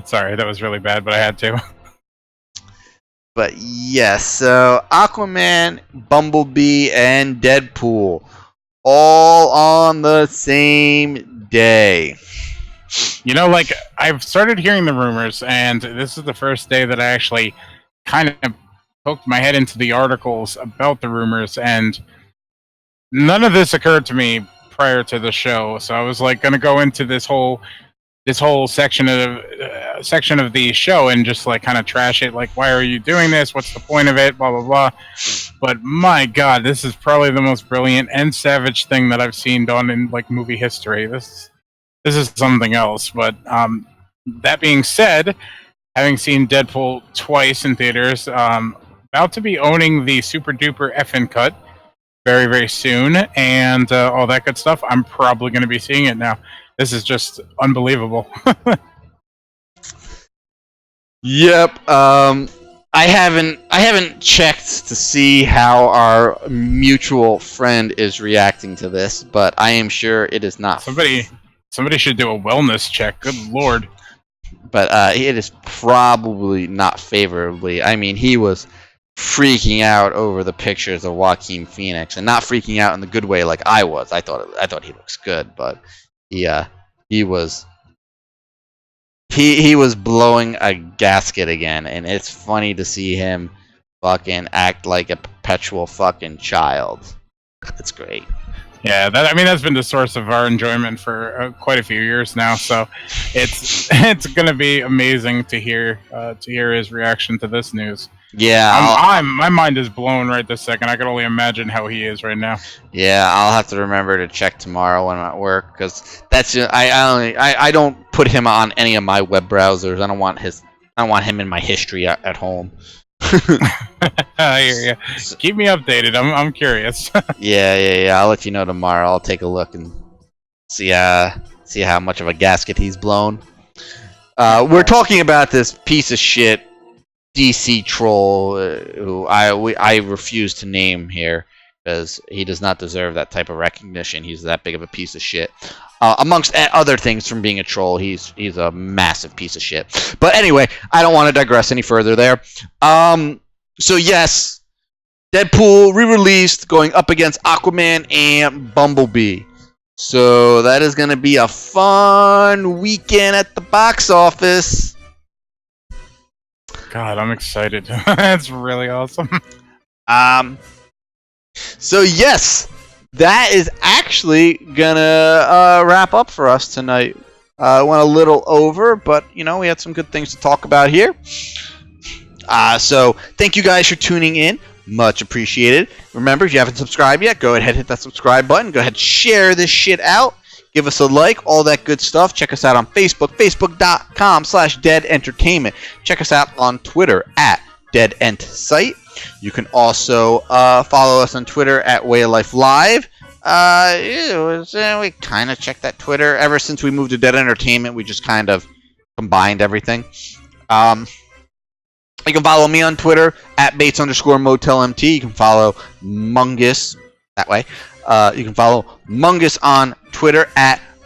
Sorry, that was really bad, but I had to. But yes, so Aquaman, Bumblebee, and Deadpool all on the same day. You know, like, I've started hearing the rumors, and this is the first day that I actually kind of poked my head into the articles about the rumors, and none of this occurred to me prior to the show. So I was like going to go into this whole section of the show and just like kind of trash it, like, why are you doing this? What's the point of it? Blah blah blah. But my God, this is probably the most brilliant and savage thing that I've seen done in like movie history. This is something else. But that being said, having seen Deadpool twice in theaters, about to be owning the super duper effing cut very, very soon, and all that good stuff. I'm probably going to be seeing it now. This is just unbelievable. Yep. I haven't checked to see how our mutual friend is reacting to this, but I am sure it is not. Somebody should do a wellness check. Good Lord. But it is probably not favorably. I mean, he was freaking out over the pictures of Joaquin Phoenix, and not freaking out in the good way like I was. I thought he looks good, but he was blowing a gasket again, and it's funny to see him fucking act like a perpetual fucking child. It's great. Yeah, that's been the source of our enjoyment for quite a few years now. So it's gonna be amazing to hear his reaction to this news. Yeah, my mind is blown right this second. I can only imagine how he is right now. Yeah, I'll have to remember to check tomorrow when I'm at work, because that's I don't put him on any of my web browsers. I don't want him in my history at home. I hear you. Keep me updated. I'm curious. Yeah. I'll let you know tomorrow. I'll take a look and see how much of a gasket he's blown. We're talking about this piece of shit DC troll who I refuse to name here, because he does not deserve that type of recognition. He's that big of a piece of shit. Amongst other things, from being a troll, he's a massive piece of shit. But anyway, I don't want to digress any further there. So yes, Deadpool re-released, going up against Aquaman and Bumblebee. So that is going to be a fun weekend at the box office. God, I'm excited. That's really awesome. So yes, that is actually gonna wrap up for us tonight. Went a little over, but we had some good things to talk about here. So thank you guys for tuning in. Much appreciated. Remember, if you haven't subscribed yet, go ahead, hit that subscribe button. Go ahead, share this shit out. Give us a like, all that good stuff. Check us out on Facebook, facebook.com/Dead Entertainment. Check us out on Twitter @DeadEntSite. You can also follow us on Twitter @WayOfLifeLive. We kind of checked that Twitter. Ever since we moved to Dead Entertainment, we just kind of combined everything. You can follow me on Twitter @Bates_MotelMT. You can follow Mungus that way. You can follow Mungus on Twitter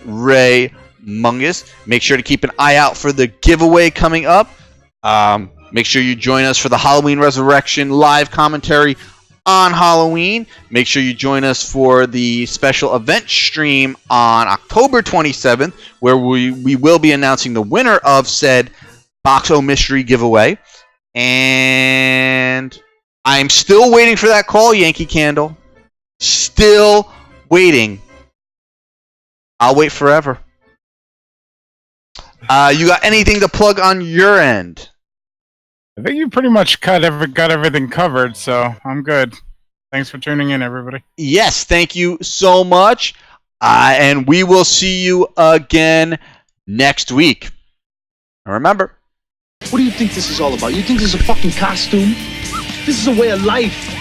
@RayMungus. Make sure to keep an eye out for the giveaway coming up. Make sure you join us for the Halloween Resurrection live commentary on Halloween. Make sure you join us for the special event stream on October 27th, where we will be announcing the winner of said Box O Mystery giveaway. And I'm still waiting for that call, Yankee Candle. Still waiting. I'll wait forever. You got anything to plug on your end? I think you pretty much got everything covered, so I'm good. Thanks for tuning in, everybody. Yes, thank you so much. And we will see you again next week. And remember, What do you think this is all about? You think this is a fucking costume? This is a way of life.